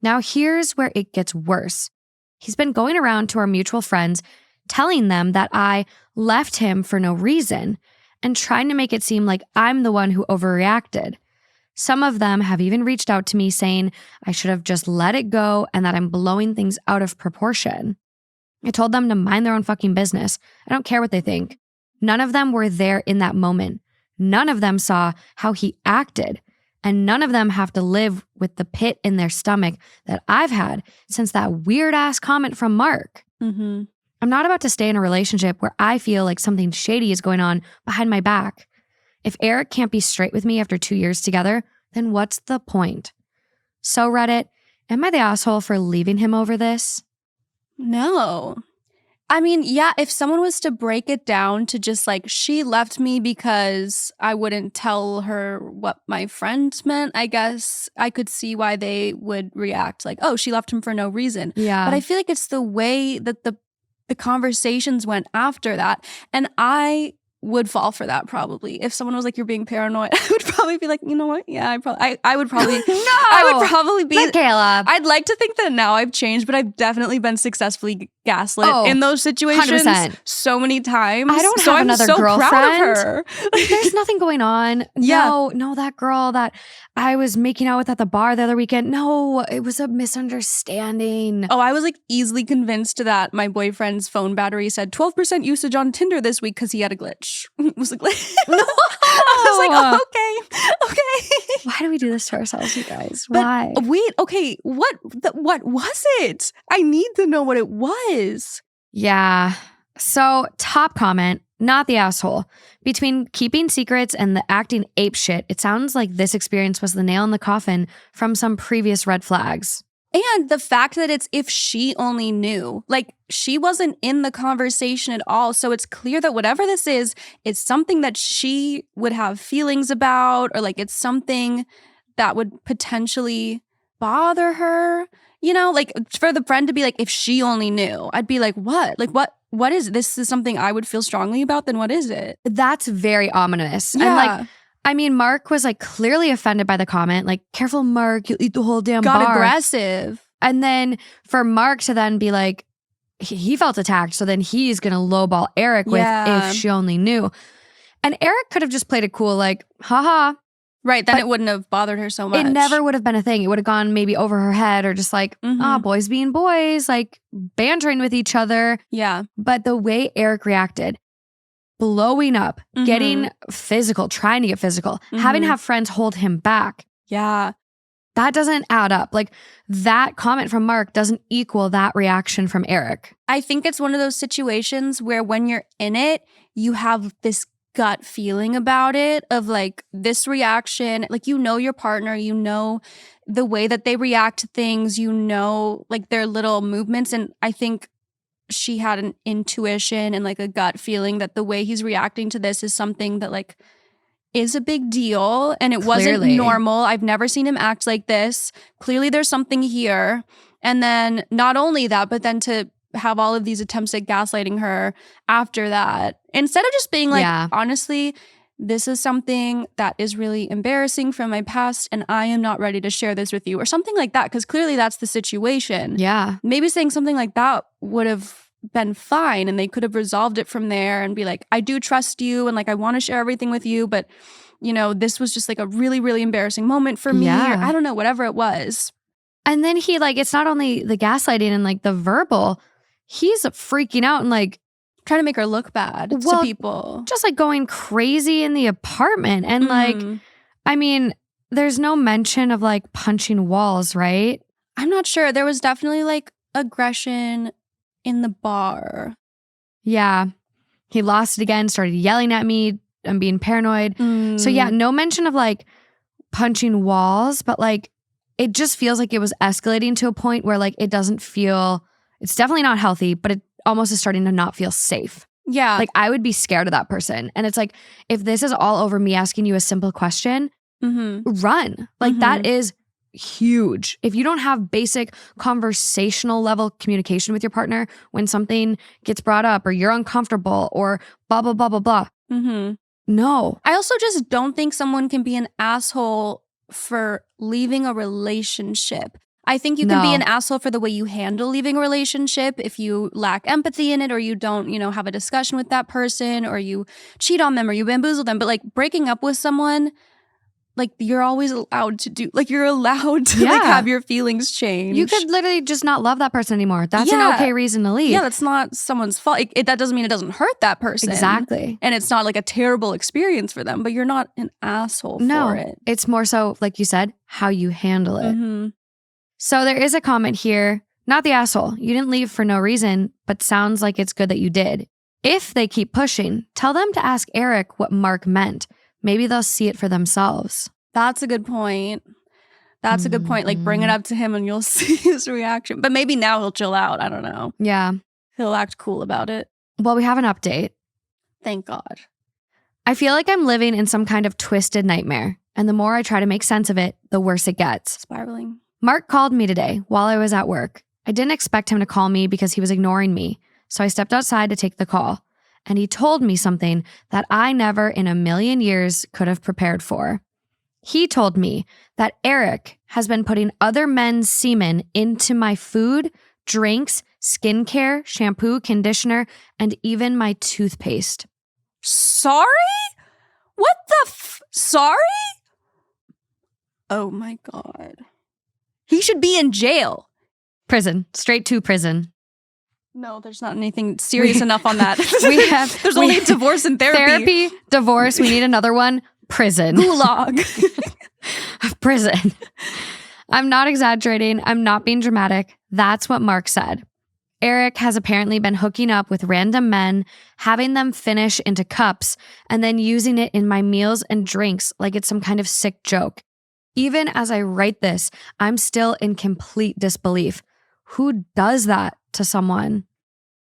Now here's where it gets worse. He's been going around to our mutual friends, telling them that I left him for no reason and trying to make it seem like I'm the one who overreacted. Some of them have even reached out to me saying I should have just let it go and that I'm blowing things out of proportion. I told them to mind their own fucking business. I don't care what they think. None of them were there in that moment. None of them saw how he acted. And none of them have to live with the pit in their stomach that I've had since that weird-ass comment from Mark. Mm-hmm. I'm not about to stay in a relationship where I feel like something shady is going on behind my back. If Eric can't be straight with me after 2 years together, then what's the point? So Reddit, am I the asshole for leaving him over this? No. I mean, yeah, if someone was to break it down to just like, she left me because I wouldn't tell her what my friend meant, I guess I could see why they would react like, oh, she left him for no reason. Yeah. But I feel like it's the way that the conversations went after that. And I would fall for that probably. If someone was like, you're being paranoid, I would probably be like, you know what? Yeah, I would probably. No! I would probably be. Michaela. I'd like to think that now I've changed, but I've definitely been successfully gaslit in those situations 100%. So many times. I don't have another girlfriend. Proud of her. There's nothing going on. Yeah. No, that girl that I was making out with at the bar the other weekend. No, it was a misunderstanding. Oh, I was like easily convinced that my boyfriend's phone battery said 12% usage on Tinder this week because he had a glitch. It was a glitch. No. I was like, oh, okay. Why do we do this to ourselves, you guys? But why? Wait, okay. What was it? I need to know what it was. Yeah. So, top comment, not the asshole. Between keeping secrets and the acting apeshit, it sounds like this experience was the nail in the coffin from some previous red flags. And the fact that it's if she only knew, like she wasn't in the conversation at all. So it's clear that whatever this is, it's something that she would have feelings about, or like it's something that would potentially bother her. You know, like for the friend to be like, if she only knew, I'd be like, what? Like, what is this? Is something I would feel strongly about? Then what is it? That's very ominous. Yeah. And like, I mean, Mark was like clearly offended by the comment. Like, careful, Mark, you'll eat the whole damn bar. Got aggressive. And then for Mark to then be like, he felt attacked. So then he's going to lowball Eric with if she only knew. And Eric could have just played it cool, like, haha. Right, then it wouldn't have bothered her so much. It never would have been a thing. It would have gone maybe over her head or just like, boys being boys, like bantering with each other. Yeah. But the way Eric reacted, blowing up, getting physical, trying to get physical, having to have friends hold him back. Yeah. That doesn't add up. Like that comment from Mark doesn't equal that reaction from Eric. I think it's one of those situations where when you're in it, you have this gut feeling about it of like this reaction, like you know your partner, you know the way that they react to things, you know like their little movements. And I think she had an intuition and like a gut feeling that the way he's reacting to this is something that like is a big deal and it wasn't normal. I've never seen him act like this. Clearly there's something here. And then not only that, but then to have all of these attempts at gaslighting her after that, instead of just being like, honestly, this is something that is really embarrassing from my past and I am not ready to share this with you or something like that, because clearly that's the situation. Yeah. Maybe saying something like that would have been fine and they could have resolved it from there and be like, I do trust you and like I want to share everything with you, but you know, this was just like a really, really embarrassing moment for me, or I don't know, whatever it was. And then he like, it's not only the gaslighting and like the verbal, he's freaking out and like trying to make her look bad to people. Just like going crazy in the apartment. And like, I mean, there's no mention of like punching walls, right? I'm not sure. There was definitely like aggression in the bar. Yeah. He lost it again, started yelling at me and being paranoid. So yeah, no mention of like punching walls, but like it just feels like it was escalating to a point where like it doesn't feel, it's definitely not healthy, but it almost is starting to not feel safe. Yeah. Like I would be scared of that person. And it's like, if this is all over me asking you a simple question, run. Like that is huge. If you don't have basic conversational level communication with your partner when something gets brought up or you're uncomfortable or blah, blah, blah, blah, blah. No. I also just don't think someone can be an asshole for leaving a relationship. I think you can be an asshole for the way you handle leaving a relationship if you lack empathy in it, or you don't, have a discussion with that person, or you cheat on them, or you bamboozle them. But like breaking up with someone, like you're always allowed to do, like you're allowed to like have your feelings change. You could literally just not love that person anymore. That's an okay reason to leave. Yeah, that's not someone's fault. That doesn't mean it doesn't hurt that person. Exactly. And it's not like a terrible experience for them, but you're not an asshole for it. It's more so, like you said, how you handle it. So there is a comment here. Not the asshole. You didn't leave for no reason, but sounds like it's good that you did. If they keep pushing, tell them to ask Eric what Mark meant. Maybe they'll see it for themselves. That's a good point. That's a good point. Like, bring it up to him and you'll see his reaction. But maybe now he'll chill out. I don't know. Yeah. He'll act cool about it. Well, we have an update. Thank God. I feel like I'm living in some kind of twisted nightmare. And the more I try to make sense of it, the worse it gets. Spiraling. Mark called me today while I was at work. I didn't expect him to call me because he was ignoring me. So I stepped outside to take the call. And he told me something that I never in a million years could have prepared for. He told me that Eric has been putting other men's semen into my food, drinks, skincare, shampoo, conditioner, and even my toothpaste. Sorry? What the sorry? Oh my God. He should be in jail. Prison. Straight to prison. No, there's not anything serious enough on that. There's only divorce and therapy. Therapy, divorce, we need another one. Prison. Gulag. Prison. I'm not exaggerating. I'm not being dramatic. That's what Mark said. Eric has apparently been hooking up with random men, having them finish into cups, and then using it in my meals and drinks like it's some kind of sick joke. Even as I write this, I'm still in complete disbelief. Who does that to someone?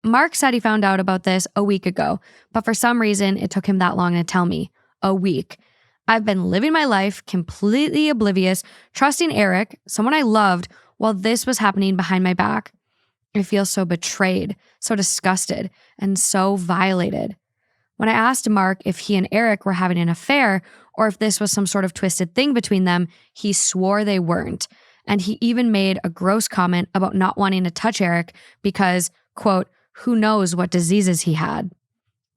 Mark said he found out about this a week ago, but for some reason, it took him that long to tell me. A week. I've been living my life completely oblivious, trusting Eric, someone I loved, while this was happening behind my back. I feel so betrayed, so disgusted, and so violated. When I asked Mark if he and Eric were having an affair or if this was some sort of twisted thing between them, he swore they weren't. And he even made a gross comment about not wanting to touch Eric because, quote, who knows what diseases he had.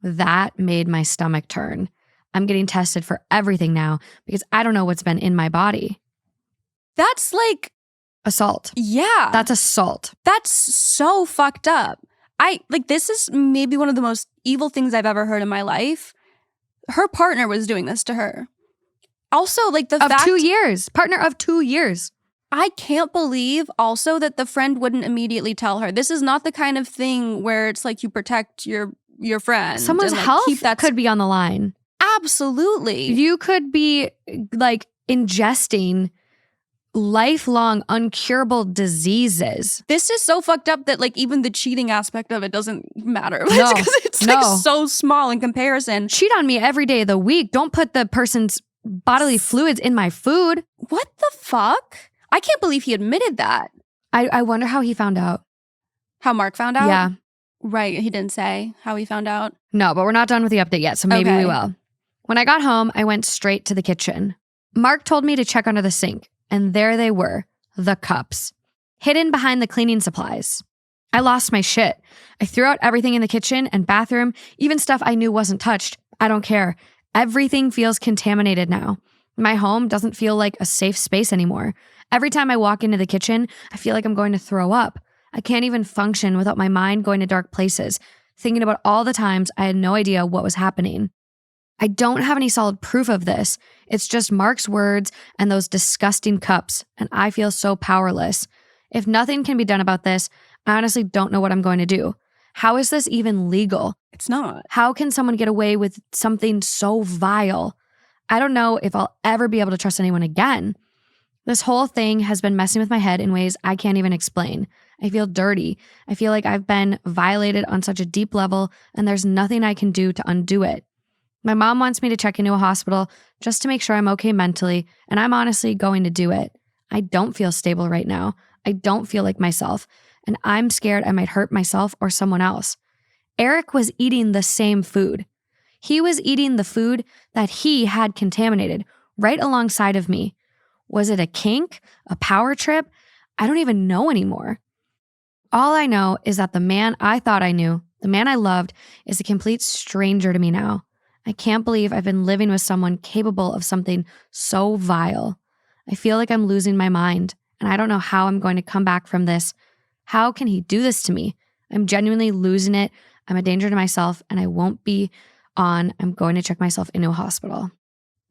That made my stomach turn. I'm getting tested for everything now because I don't know what's been in my body. That's like assault. Yeah. That's assault. That's so fucked up. This is maybe one of the most evil things I've ever heard in my life. Her partner was doing this to her. Also, like the fact— 2 years. Partner of 2 years. I can't believe also that the friend wouldn't immediately tell her. This is not the kind of thing where it's like you protect your friend. Someone's health could be on the line. Absolutely. You could be like ingesting lifelong uncurable diseases. This is so fucked up that like even the cheating aspect of it doesn't matter. No, because it's like so small in comparison. Cheat on me every day of the week. Don't put the person's bodily fluids in my food. What the fuck? I can't believe he admitted that. I wonder how he found out. How Mark found out? Yeah. Right. He didn't say how he found out. No, but we're not done with the update yet, so maybe we will. When I got home, I went straight to the kitchen. Mark told me to check under the sink, and there they were, the cups, hidden behind the cleaning supplies. I lost my shit. I threw out everything in the kitchen and bathroom, even stuff I knew wasn't touched. I don't care. Everything feels contaminated now. My home doesn't feel like a safe space anymore. Every time I walk into the kitchen, I feel like I'm going to throw up. I can't even function without my mind going to dark places, thinking about all the times I had no idea what was happening. I don't have any solid proof of this. It's just Mark's words and those disgusting cups, and I feel so powerless. If nothing can be done about this, I honestly don't know what I'm going to do. How is this even legal? It's not. How can someone get away with something so vile? I don't know if I'll ever be able to trust anyone again. This whole thing has been messing with my head in ways I can't even explain. I feel dirty. I feel like I've been violated on such a deep level, and there's nothing I can do to undo it. My mom wants me to check into a hospital just to make sure I'm okay mentally, and I'm honestly going to do it. I don't feel stable right now. I don't feel like myself. And I'm scared I might hurt myself or someone else. Eric was eating the same food. He was eating the food that he had contaminated right alongside of me. Was it a kink? A power trip? I don't even know anymore. All I know is that the man I thought I knew, the man I loved, is a complete stranger to me now. I can't believe I've been living with someone capable of something so vile. I feel like I'm losing my mind, and I don't know how I'm going to come back from this. How can he do this to me? I'm genuinely losing it. I'm a danger to myself, and I won't be on. I'm going to check myself into a hospital.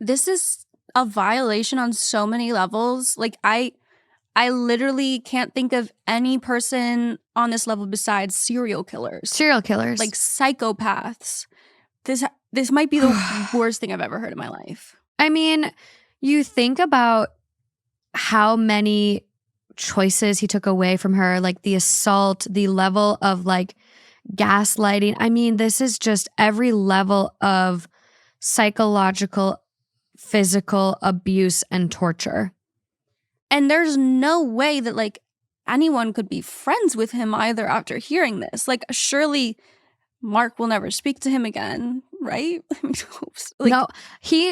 This is a violation on so many levels. Like, I literally can't think of any person on this level besides serial killers. Serial killers. Like psychopaths. This might be the worst thing I've ever heard in my life. I mean, you think about how many choices he took away from her, like the assault, the level of like gaslighting. I mean, this is just every level of psychological, physical abuse and torture. And there's no way that like anyone could be friends with him either after hearing this. Like, surely Mark will never speak to him again, right? Like, no,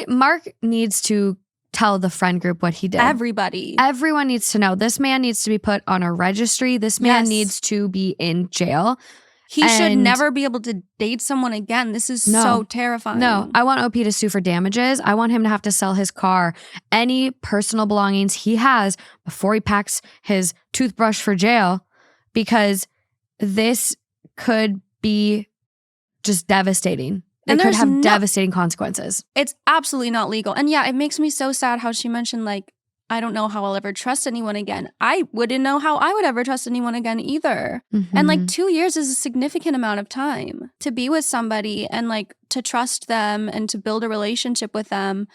Mark needs to tell the friend group what he did. Everyone needs to know. This man needs to be put on a registry. This man needs to be in jail. He should never be able to date someone again. This is so terrifying. No, I want OP to sue for damages. I want him to have to sell his car, any personal belongings he has before he packs his toothbrush for jail, because this could be just devastating. It could have devastating consequences. It's absolutely not legal. And yeah, it makes me so sad how she mentioned, like, I don't know how I'll ever trust anyone again. I wouldn't know how I would ever trust anyone again either. Mm-hmm. And like 2 years is a significant amount of time to be with somebody and like to trust them and to build a relationship with them.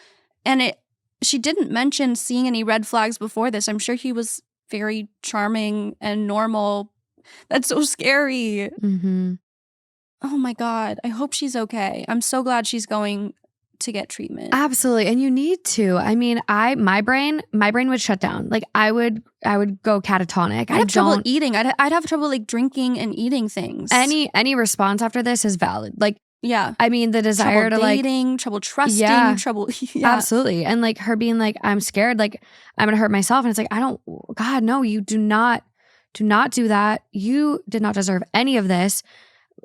And she didn't mention seeing any red flags before this. I'm sure he was very charming and normal. That's so scary. Mm-hmm. Oh my God. I hope she's okay. I'm so glad she's going to get treatment. Absolutely. And you need to. I mean, my brain would shut down. Like I would go catatonic. I'd have trouble eating. I'd have trouble like drinking and eating things. Any response after this is valid. Like, yeah. I mean, the desire trouble to dating, trouble trusting, trouble. Yeah. Absolutely. And like her being like, I'm scared, like I'm going to hurt myself. And it's like, God, no, you do not do that. You did not deserve any of this.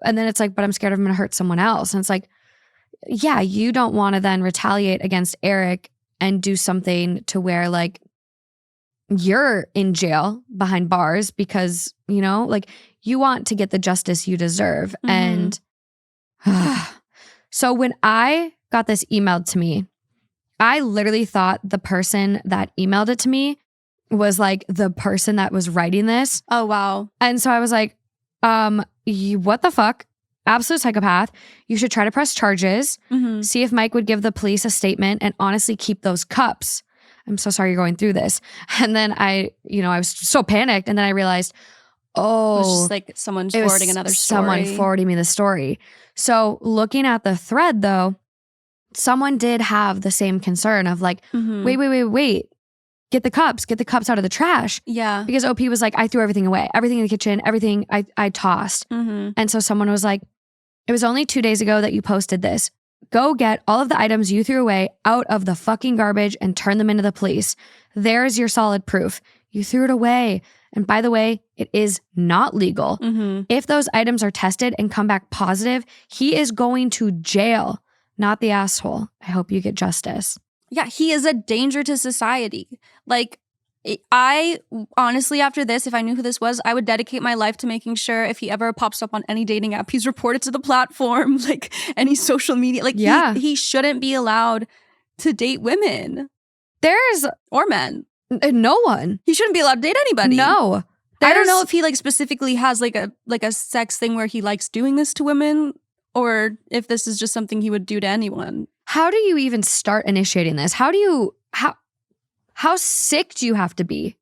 And then it's like, but I'm scared I'm going to hurt someone else. And it's like, yeah, you don't want to then retaliate against Eric and do something to where like you're in jail behind bars because, you know, like you want to get the justice you deserve. Mm-hmm. And so when I got this emailed to me, I literally thought the person that emailed it to me was like the person that was writing this. Oh, wow. And so I was like, what the fuck? Absolute psychopath. You should try to press charges, see if Mike would give the police a statement, and honestly keep those cups. I'm so sorry you're going through this. And then I was so panicked. And then I realized, it was just like someone forwarding another story. Someone forwarding me the story. So looking at the thread though, someone did have the same concern of like, wait. Get the cups out of the trash. Yeah. Because OP was like, I threw everything away. Everything in the kitchen, everything I tossed. Mm-hmm. And so someone was like, it was only 2 days ago that you posted this. Go get all of the items you threw away out of the fucking garbage and turn them into the police. There's your solid proof. You threw it away. And by the way, it is not legal. Mm-hmm. If those items are tested and come back positive, he is going to jail, not the asshole. I hope you get justice. Yeah, he is a danger to society. Like, I honestly, after this, if I knew who this was, I would dedicate my life to making sure if he ever pops up on any dating app, he's reported to the platform, like any social media. Like, he shouldn't be allowed to date women. Or men. No one. He shouldn't be allowed to date anybody. No. I don't know if he like specifically has like a sex thing where he likes doing this to women, or if this is just something he would do to anyone. How do you even start initiating this? How sick do you have to be?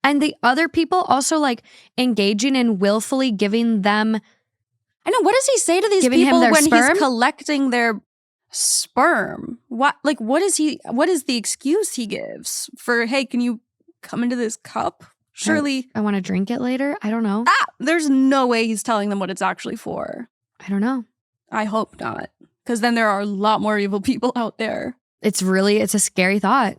And the other people also like engaging in willfully giving them. I know. What does he say to these people when he's collecting their sperm? What is the excuse he gives for, hey, can you come into this cup? Surely. I want to drink it later. I don't know. There's no way he's telling them what it's actually for. I don't know. I hope not. Because then there are a lot more evil people out there. It's a scary thought.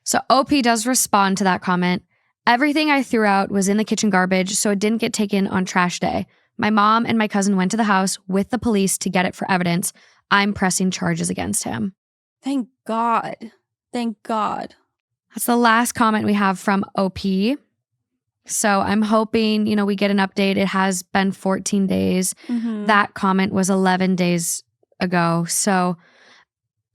So OP does respond to that comment. Everything I threw out was in the kitchen garbage, so it didn't get taken on trash day. My mom and my cousin went to the house with the police to get it for evidence. I'm pressing charges against him. Thank God. Thank God. That's the last comment we have from OP. So I'm hoping, we get an update. It has been 14 days. Mm-hmm. That comment was 11 days ago. So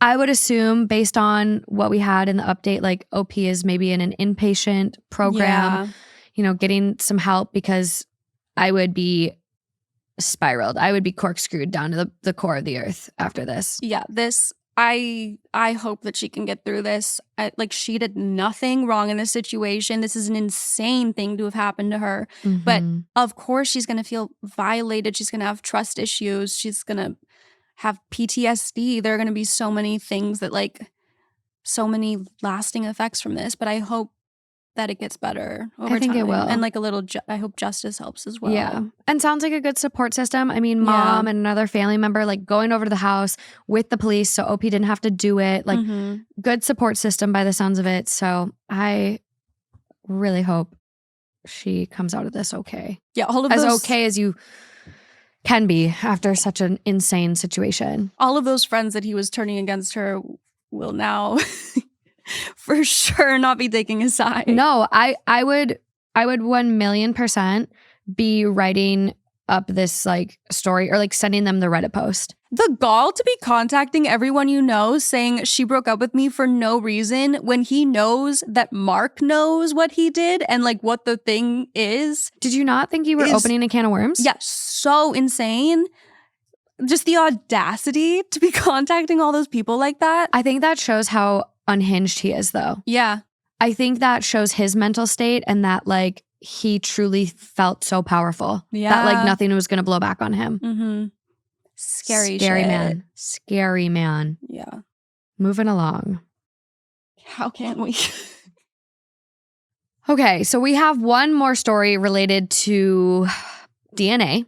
I would assume, based on what we had in the update, like OP is maybe in an inpatient program, getting some help, because I would be spiraled. I would be corkscrewed down to the core of the earth after this. Yeah, I hope that she can get through this. She did nothing wrong in this situation. This is an insane thing to have happened to her. Mm-hmm. But of course she's going to feel violated. She's going to have trust issues. She's going to have PTSD. There are going to be so many things that so many lasting effects from this. But I hope that it gets better over time. I think it will. And I hope justice helps as well. Yeah. And sounds like a good support system. I mean, mom and another family member, going over to the house with the police so OP didn't have to do it. Good support system by the sounds of it. So I really hope she comes out of this okay. Yeah. All of those, as okay as you can be after such an insane situation. All of those friends that he was turning against her will now for sure not be taking his side. No, I would 1,000,000% be writing up this story or sending them the Reddit post. The gall to be contacting everyone you know saying she broke up with me for no reason when he knows that Mark knows what he did and what the thing is. Did you not think you were opening a can of worms? Yeah, so insane. Just the audacity to be contacting all those people like that. I think that shows how unhinged he is, though. Yeah. I think that shows his mental state and that he truly felt so powerful. Yeah. That nothing was going to blow back on him. Mm-hmm. Scary man. Scary man. Yeah. Moving along. How can we? Okay, so we have one more story related to DNA.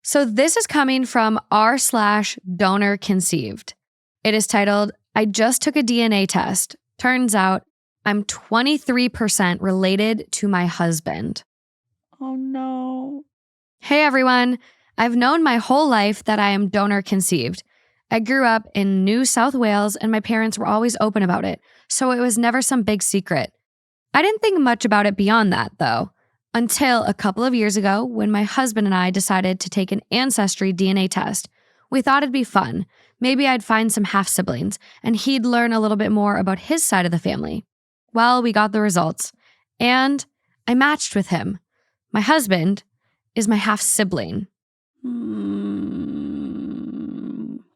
So this is coming from r/donor conceived. It is titled, I just took a DNA test. Turns out I'm 23% related to my husband. Oh no. Hey everyone. I've known my whole life that I am donor conceived. I grew up in New South Wales and my parents were always open about it, so it was never some big secret. I didn't think much about it beyond that though, until a couple of years ago when my husband and I decided to take an ancestry DNA test. We thought it'd be fun. Maybe I'd find some half-siblings, and he'd learn a little bit more about his side of the family. Well, we got the results, and I matched with him. My husband is my half-sibling.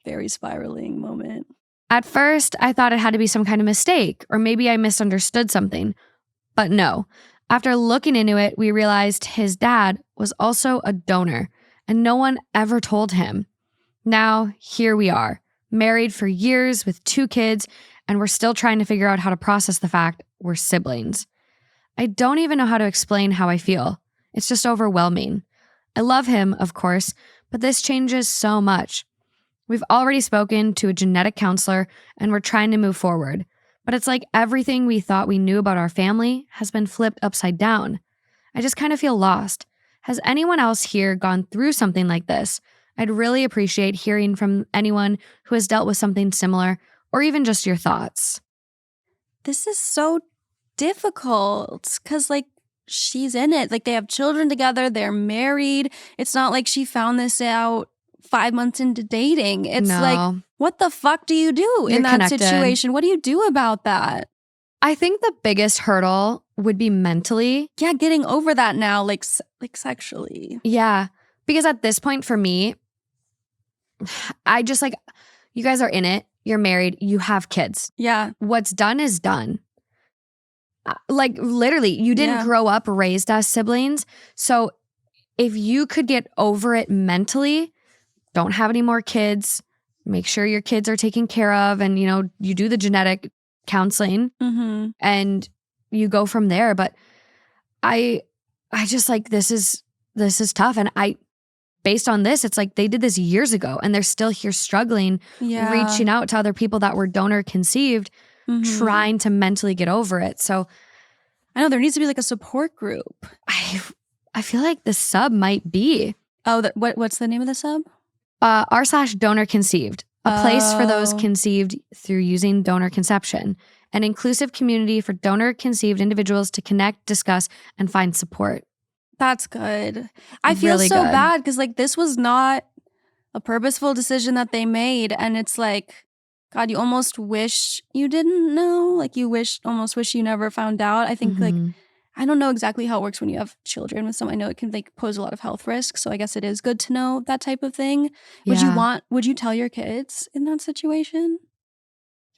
Very spiraling moment. At first, I thought it had to be some kind of mistake, or maybe I misunderstood something. But no. After looking into it, we realized his dad was also a donor, and no one ever told him. Now, here we are, married for years with 2 kids, and we're still trying to figure out how to process the fact we're siblings. I don't even know how to explain how I feel. It's just overwhelming. I love him, of course, but this changes so much. We've already spoken to a genetic counselor, and we're trying to move forward. But it's like everything we thought we knew about our family has been flipped upside down. I just kind of feel lost. Has anyone else here gone through something like this? I'd really appreciate hearing from anyone who has dealt with something similar, or even just your thoughts. This is so difficult because, she's in it. They have children together. They're married. It's not like she found this out 5 months into dating. It's what the fuck do you do in that situation? What do you do about that? I think the biggest hurdle would be mentally. Yeah, getting over that now, sexually. Yeah, because at this point for me, I just you guys are in it. You're married. You have kids. Yeah. What's done is done. Literally, you didn't grow up raised as siblings. So if you could get over it mentally, don't have any more kids, make sure your kids are taken care of, and, you do the genetic counseling, mm-hmm. and you go from there. But I just like, this is tough. And based on this, it's like they did this years ago and they're still here struggling, reaching out to other people that were donor conceived, trying to mentally get over it. So I know there needs to be like a support group. I feel like the sub might be. Oh, what's the name of the sub? r/donor conceived, a place for those conceived through using donor conception, an inclusive community for donor conceived individuals to connect, discuss, and find support. That's good. I feel really so bad because like this was not a purposeful decision that they made. And it's like, God, you almost wish you didn't know. Like you almost wish you never found out. I think like, I don't know exactly how it works when you have children with someone. I know it can like pose a lot of health risks. So I guess it is good to know that type of thing. Would you tell your kids in that situation?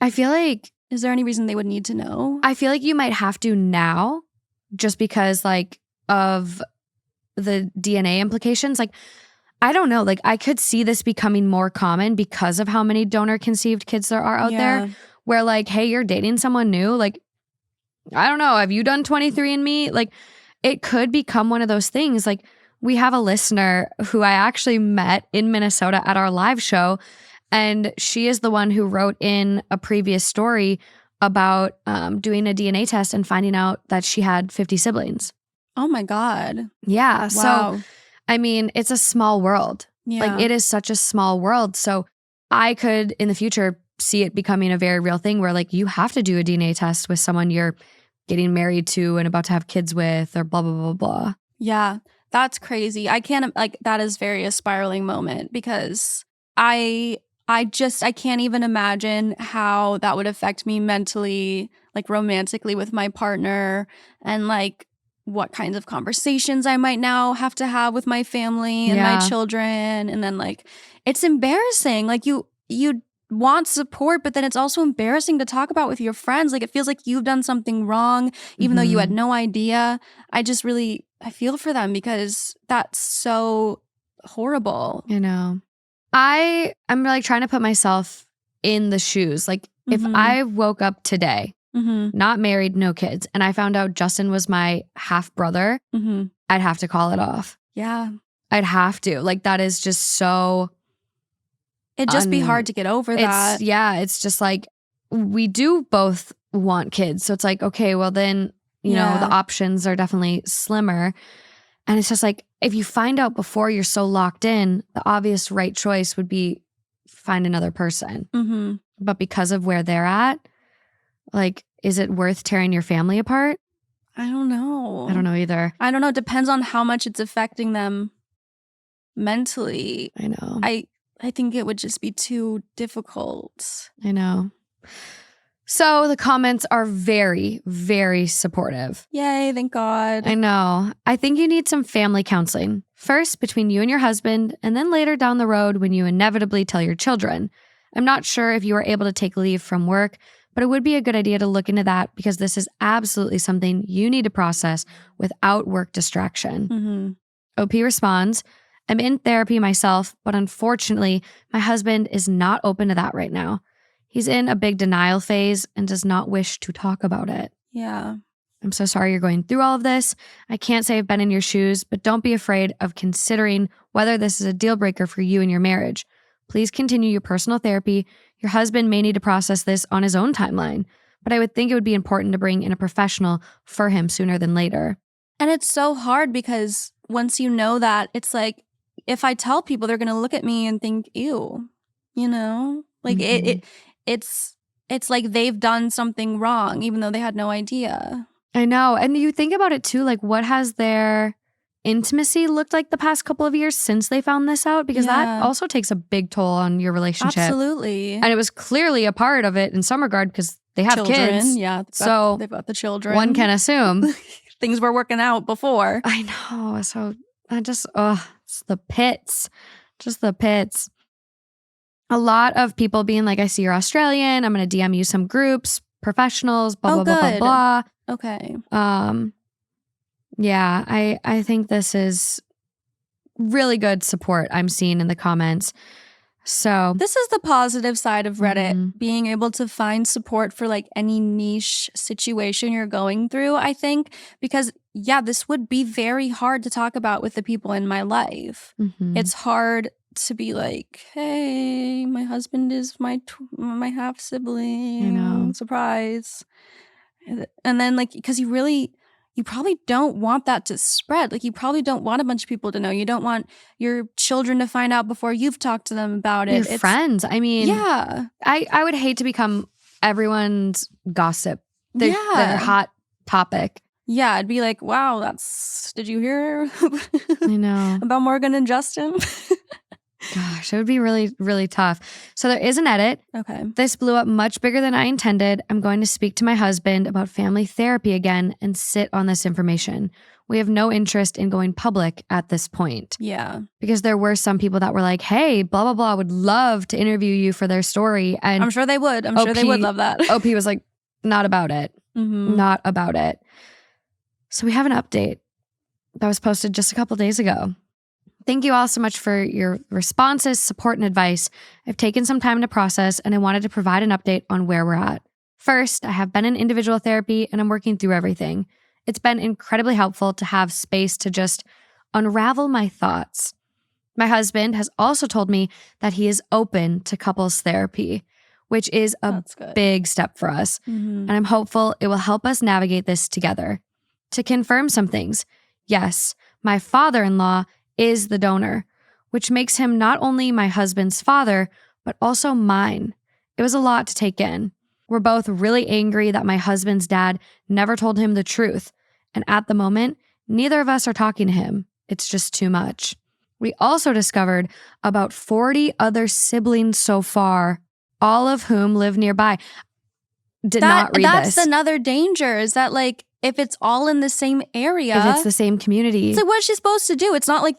I feel like, is there any reason they would need to know? I feel like you might have to now just because like of the DNA implications. Like, I don't know, like I could see this becoming more common because of how many donor conceived kids there are out there where like, hey, you're dating someone new. Like, I don't know, have you done 23andMe? Like it could become one of those things. Like we have a listener who I actually met in Minnesota at our live show. And she is the one who wrote in a previous story about doing a DNA test and finding out that she had 50 siblings. Oh my God. Yeah. Wow. So, I mean, it's a small world. Yeah. Like it is such a small world. So I could in the future see it becoming a very real thing where like you have to do a DNA test with someone you're getting married to and about to have kids with or blah, blah, blah, blah. Yeah. That's crazy. I can't like that is very a spiraling moment because I can't even imagine how that would affect me mentally, like romantically with my partner and like what kinds of conversations I might now have to have with my family and my children. And then like, it's embarrassing. Like you want support, but then it's also embarrassing to talk about with your friends. Like it feels like you've done something wrong, even though you had no idea. I feel for them because that's so horrible. You know, I'm like trying to put myself in the shoes. Like if I woke up today, not married, no kids, and I found out Justin was my half brother, I'd have to call it off. Yeah. I'd have to. Like that is just so... It'd just be hard to get over that. It's just like we do both want kids. So it's like, okay, well then, you know, the options are definitely slimmer. And it's just like, if you find out before you're so locked in, the obvious right choice would be find another person. But because of where they're at, like, is it worth tearing your family apart? I don't know. I don't know either. I don't know. It depends on how much it's affecting them mentally. I know. I think it would just be too difficult. I know. So the comments are very, very supportive. Yay, thank God. I know. I think you need some family counseling. First, between you and your husband, and then later down the road when you inevitably tell your children. I'm not sure if you are able to take leave from work, but it would be a good idea to look into that because this is absolutely something you need to process without work distraction. OP responds, I'm in therapy myself, but unfortunately, my husband is not open to that right now. He's in a big denial phase and does not wish to talk about it. Yeah. I'm so sorry you're going through all of this. I can't say I've been in your shoes, but don't be afraid of considering whether this is a deal breaker for you and your marriage. Please continue your personal therapy. Your husband may need to process this on his own timeline, but I would think it would be important to bring in a professional for him sooner than later. And it's so hard because once you know that, it's like, if I tell people, they're going to look at me and think, ew, you know? Like it's like they've done something wrong, even though they had no idea. I know. And you think about it too, like what has their intimacy looked like the past couple of years since they found this out? Because that also takes a big toll on your relationship. Absolutely. And it was clearly a part of it in some regard because they have kids. Yeah. They've got the children. One can assume. Things were working out before. I know. So I just, it's the pits. Just the pits. A lot of people being like, I see you're Australian. I'm going to DM you some groups, professionals, blah, blah, blah, blah, blah. Okay. Yeah, I think this is really good support I'm seeing in the comments. So this is the positive side of Reddit, being able to find support for like any niche situation you're going through, I think, because this would be very hard to talk about with the people in my life. It's hard to be like, hey, my husband is my half sibling. I know. Surprise. And then like, because you probably don't want that to spread. Like, you probably don't want a bunch of people to know. You don't want your children to find out before you've talked to them about it. Your friends. I mean, yeah. I would hate to become everyone's gossip. Their hot topic. Yeah, I'd be like, wow, did you hear I know. about Morgan and Justin? Gosh, it would be really, really tough. So there is an edit. Okay. This blew up much bigger than I intended. I'm going to speak to my husband about family therapy again and sit on this information. We have no interest in going public at this point. Yeah. Because there were some people that were like, hey, blah, blah, blah, would love to interview you for their story. And I'm sure they would. I'm sure they would love that. OP was like, not about it. Not about it. So we have an update that was posted just a couple days ago. Thank you all so much for your responses, support, and advice. I've taken some time to process, and I wanted to provide an update on where we're at. First, I have been in individual therapy, and I'm working through everything. It's been incredibly helpful to have space to just unravel my thoughts. My husband has also told me that he is open to couples therapy, which is a big step for us. And I'm hopeful it will help us navigate this together. To confirm some things, yes, my father-in-law is the donor, which makes him not only my husband's father, but also mine. It was a lot to take in. We're both really angry that my husband's dad never told him the truth. And at the moment, neither of us are talking to him. It's just too much. We also discovered about 40 other siblings so far, all of whom live nearby. Did not read this. That's another danger, is that like, if it's all in the same area. If it's the same community. It's like, what is she supposed to do? It's not like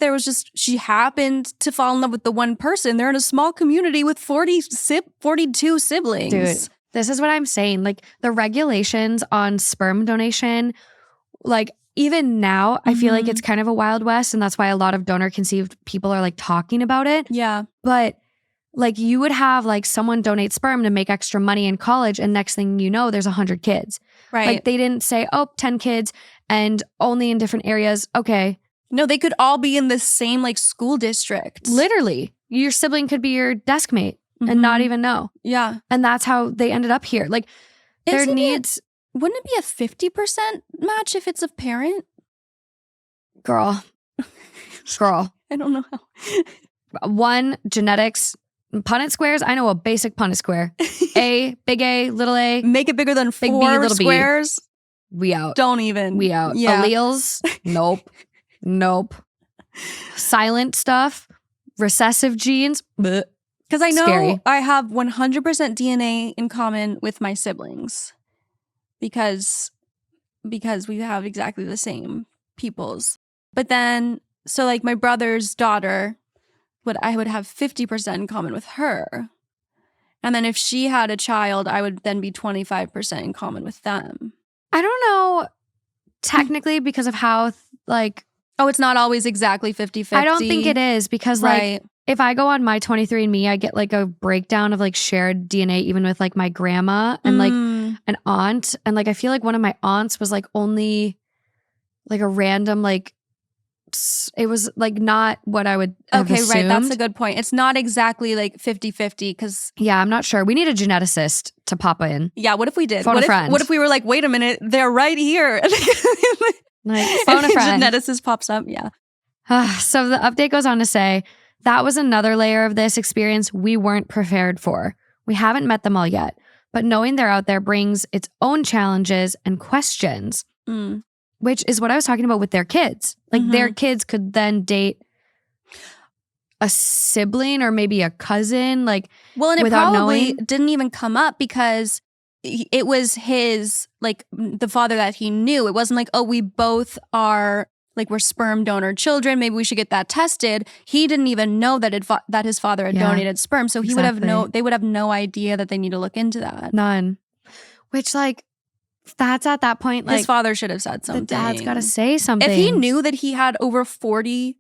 she happened to fall in love with the one person. They're in a small community with 42 siblings. Dude, this is what I'm saying. Like, the regulations on sperm donation, like, even now, I feel like it's kind of a Wild West, and that's why a lot of donor-conceived people are, like, talking about it. Yeah. But, like, you would have, like, someone donate sperm to make extra money in college, and next thing you know, there's 100 kids. Right. Like, they didn't say, 10 kids and only in different areas. Okay. No, they could all be in the same, like, school district. Literally. Your sibling could be your desk mate and not even know. Yeah. And that's how they ended up here. Like, wouldn't it be a 50% match if it's a parent? Girl. I don't know how. One, genetics. Punnett squares, I know a basic Punnett square. Big A, little a. Make it bigger than big 4 B, little squares. B. We out. Don't even. We out. Yeah. Alleles, nope. Silent stuff, recessive genes, because I know scary. I have 100% DNA in common with my siblings because we have exactly the same peoples. But then, so like my brother's daughter, I would have 50% in common with her. And then if she had a child, I would then be 25% in common with them. I don't know technically because of how oh, it's not always exactly 50-50. I don't think it is because like if I go on my 23andMe, I get like a breakdown of like shared DNA even with like my grandma and like an aunt. And like I feel like one of my aunts was like only like a random like it was like not what I would have assumed. Right. That's a good point. It's not exactly like 50-50 because... Yeah, I'm not sure. We need a geneticist to pop in. Yeah, what if we did? Phone a friend. What if we were like, wait a minute, they're right here. Like, phone a friend. Geneticist pops up, yeah. So the update goes on to say, that was another layer of this experience we weren't prepared for. We haven't met them all yet, but knowing they're out there brings its own challenges and questions. Which is what I was talking about with their kids. Like their kids could then date a sibling or maybe a cousin, like and it without probably knowing. Didn't even come up because it was his, like the father that he knew. It wasn't like, oh, we both are like we're sperm donor children. Maybe we should get that tested. He didn't even know that his father had donated sperm, so he would have they would have no idea that they need to look into that. None. Which like. That's at that point, like his father should have said something. The dad's got to say something. If he knew that he had over 40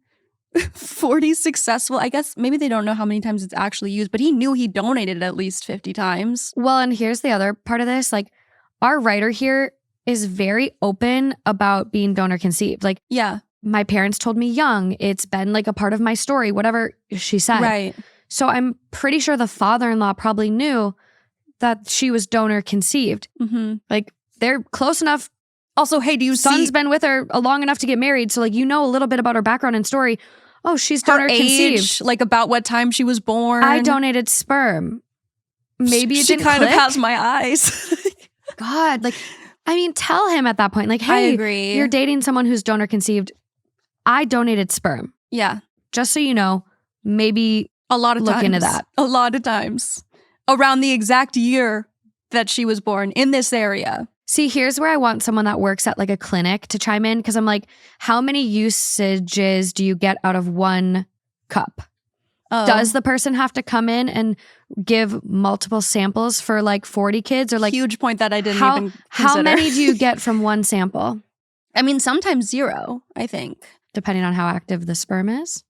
40 successful. I guess maybe they don't know how many times it's actually used, but he knew he donated at least 50 times. Well, and here's the other part of this. Like, our writer here is very open about being donor conceived. Like, yeah, my parents told me young. It's been like a part of my story, whatever she said. Right. So I'm pretty sure the father-in-law probably knew that she was donor conceived. Mm-hmm. Like, they're close enough. Also, hey, do you Son's been with her long enough to get married. So like, you know a little bit about her background and story. Oh, she's donor conceived. Like about what time she was born. I donated sperm. Maybe it she didn't kind click. of has my eyes. God, like, I mean, tell him at that point, like, hey, I agree. You're dating someone who's donor conceived. I donated sperm. Yeah. Just so you know, maybe a lot of look times. into that. A lot of times. Around the exact year that she was born in this area. See, here's where I want someone that works at like a clinic to chime in, because I'm like, how many usages do you get out of one cup? Oh. Does the person have to come in and give multiple samples for like 40 kids? Or like, huge point that I didn't even consider. How many do you get from one sample? I mean, sometimes 0, I think. Depending on how active the sperm is?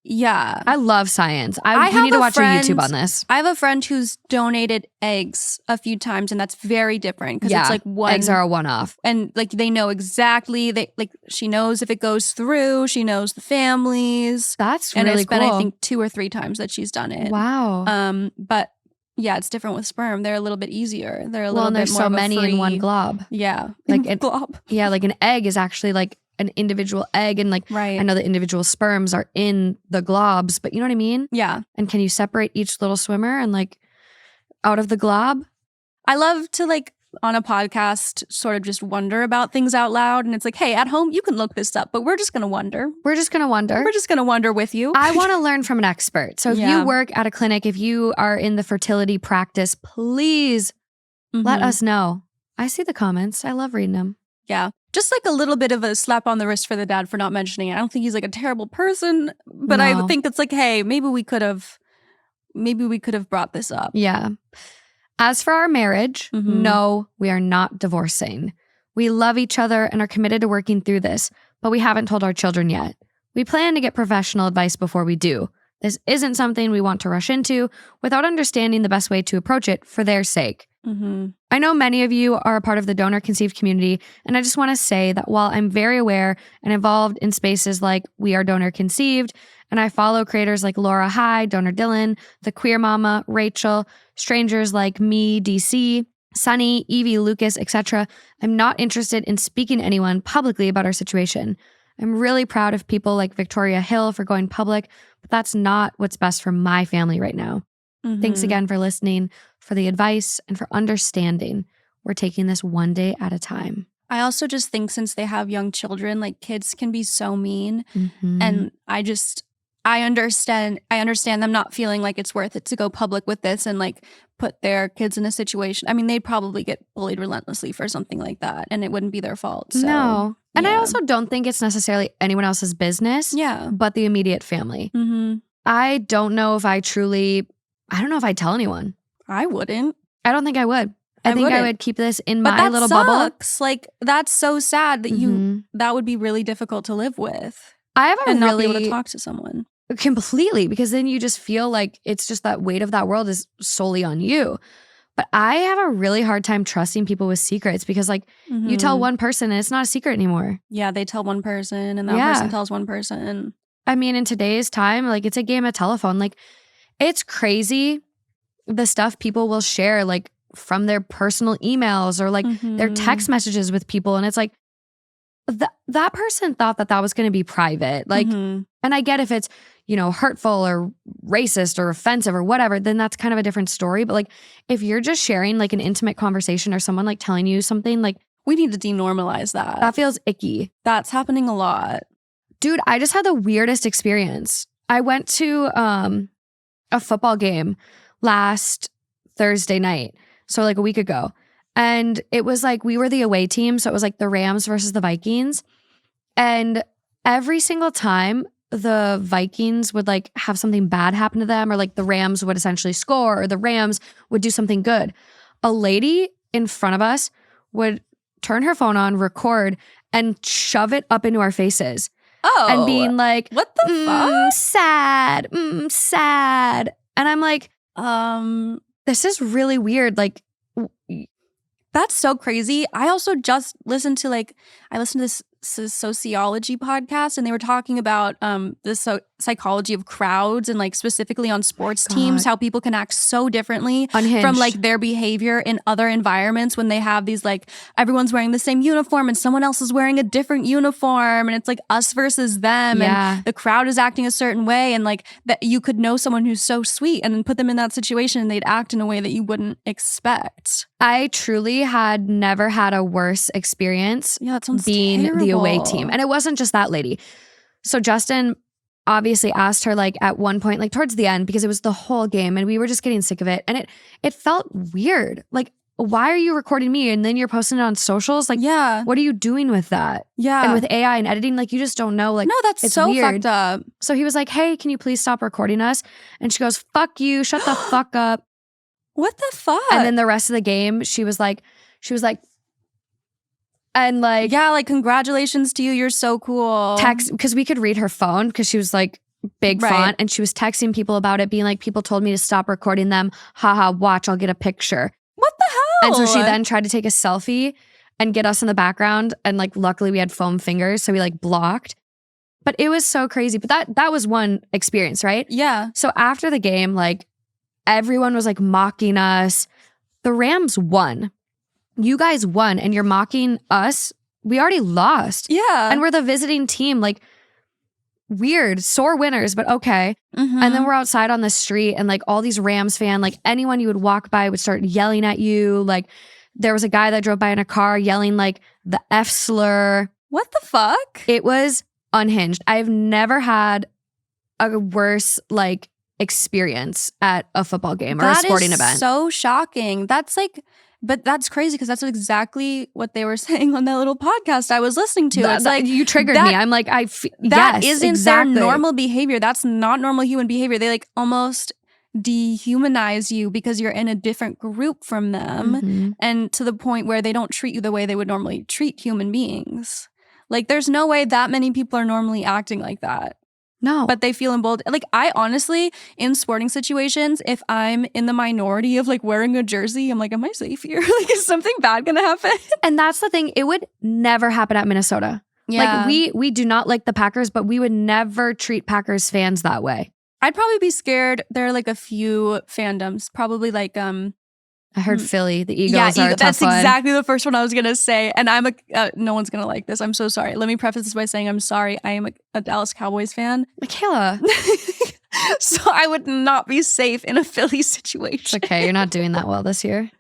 Yeah. I love science. We need to watch a YouTube on this. I have a friend who's donated eggs a few times, and that's very different because it's like one. Eggs are a one-off. And like they know exactly, she knows if it goes through, she knows the families. That's really cool. And it's been, I think, 2 or 3 times that she's done it. Wow. But yeah, it's different with sperm. They're a little bit easier. They're a little bit more there's so many in one glob. Yeah. Like a glob. Yeah, like an egg is actually like an individual egg, and like I know the individual sperms are in the globs, but you know what I mean? Yeah. And can you separate each little swimmer and like out of the glob? I love to like on a podcast sort of just wonder about things out loud, and it's like, hey, at home you can look this up, but we're just gonna wonder. We're just gonna wonder with you. I want to learn from an expert. So if you work at a clinic, if you are in the fertility practice, please let us know. I see the comments. I love reading them. Yeah. Just like a little bit of a slap on the wrist for the dad for not mentioning it. I don't think he's like a terrible person, but I think it's like, hey, maybe we could have brought this up. Yeah. As for our marriage, no, we are not divorcing. We love each other and are committed to working through this, but we haven't told our children yet. We plan to get professional advice before we do. This isn't something we want to rush into without understanding the best way to approach it for their sake. I know many of you are a part of the donor conceived community, and I just want to say that while I'm very aware and involved in spaces like We Are Donor Conceived, and I follow creators like Laura High, Donor Dylan, The Queer Mama, Rachel, strangers like me, DC, Sunny, Evie, Lucas, etc., I'm not interested in speaking to anyone publicly about our situation. I'm really proud of people like Victoria Hill for going public, but that's not what's best for my family right now. Thanks again for listening, for the advice, and for understanding. We're taking this one day at a time. I also just think since they have young children, like kids can be so mean. And I understand them not feeling like it's worth it to go public with this and like put their kids in a situation. I mean, they'd probably get bullied relentlessly for something like that, and it wouldn't be their fault. So, no. And I also don't think it's necessarily anyone else's business, but the immediate family. I don't know if I don't know if I'd tell anyone. I wouldn't. I don't think I would. I think I would keep this in my little bubble. Like, that's so sad that that would be really difficult to live with. I have not be able to talk to someone. Completely, because then you just feel like it's just that weight of that world is solely on you. But I have a really hard time trusting people with secrets because like you tell one person and it's not a secret anymore. Yeah, they tell one person and that person tells one person. I mean, in today's time, like it's a game of telephone. Like it's crazy the stuff people will share like from their personal emails or like their text messages with people. And it's like, that person thought that was going to be private. Like, and I get if it's, hurtful or racist or offensive or whatever, then that's kind of a different story. But like, if you're just sharing like an intimate conversation or someone like telling you something, like we need to denormalize that. That feels icky. That's happening a lot. Dude, I just had the weirdest experience. I went to a football game last Thursday night. So like a week ago. And it was like, we were the away team. So it was like the Rams versus the Vikings. And every single time the Vikings would like have something bad happen to them, or like the Rams would essentially score, or the Rams would do something good, a lady in front of us would turn her phone on, record, and shove it up into our faces. and being like, what the fuck? Sad. And I'm like, this is really weird. Like, that's so crazy. I also just listened to I listened to this sociology podcast, and they were talking about the psychology of crowds and specifically on sports teams, how people can act so differently Unhinged. From their behavior in other environments when they have these everyone's wearing the same uniform and someone else is wearing a different uniform, and it's us versus them, and the crowd is acting a certain way, and that you could know someone who's so sweet and then put them in that situation and they'd act in a way that you wouldn't expect. I truly had never had a worse experience that sounds being terrible. The away team. And it wasn't just that lady. So Justin obviously asked her at one point, towards the end, because it was the whole game and we were just getting sick of it. And it felt weird. Why are you recording me and then you're posting it on socials? What are you doing with that? Yeah. And with AI and editing, you just don't know. No, that's it's so weird. fucked up. So he was like, hey, can you please stop recording us? And she goes, fuck you, shut the fuck up. What the fuck? And then the rest of the game, she was like, and congratulations to you, you're so cool. Text, because we could read her phone because she was big font, and she was texting people about it, being like, people told me to stop recording them. Haha, watch, I'll get a picture. What the hell? And so she then tried to take a selfie and get us in the background, and luckily we had foam fingers, so we blocked. But it was so crazy. But that was one experience, right? Yeah. So after the game, everyone was mocking us. The Rams won. You guys won, and you're mocking us. We already lost. Yeah. And we're the visiting team. Weird, sore winners, but okay. Mm-hmm. And then we're outside on the street, and all these Rams fan, anyone you would walk by would start yelling at you. There was a guy that drove by in a car yelling the F slur. What the fuck? It was unhinged. I've never had a worse experience at a football game or a sporting event. That is so shocking. That's but that's crazy because that's exactly what they were saying on that little podcast I was listening to. It's you triggered me. I'm that isn't exactly their normal behavior. That's not normal human behavior. They almost dehumanize you because you're in a different group from them, and to the point where they don't treat you the way they would normally treat human beings. There's no way that many people are normally acting like that. No. But they feel emboldened. I honestly, in sporting situations, if I'm in the minority of wearing a jersey, I'm am I safe here? Is something bad gonna happen? And that's the thing. It would never happen at Minnesota. Yeah. We do not like the Packers, but we would never treat Packers fans that way. I'd probably be scared. There are a few fandoms, probably I heard Philly, the Eagles are a tough that's one. exactly the first one I was going to say. And I'm no one's going to like this. I'm so sorry. Let me preface this by saying I'm sorry. I am a Dallas Cowboys fan. Michaela. So I would not be safe in a Philly situation. It's okay. You're not doing that well this year.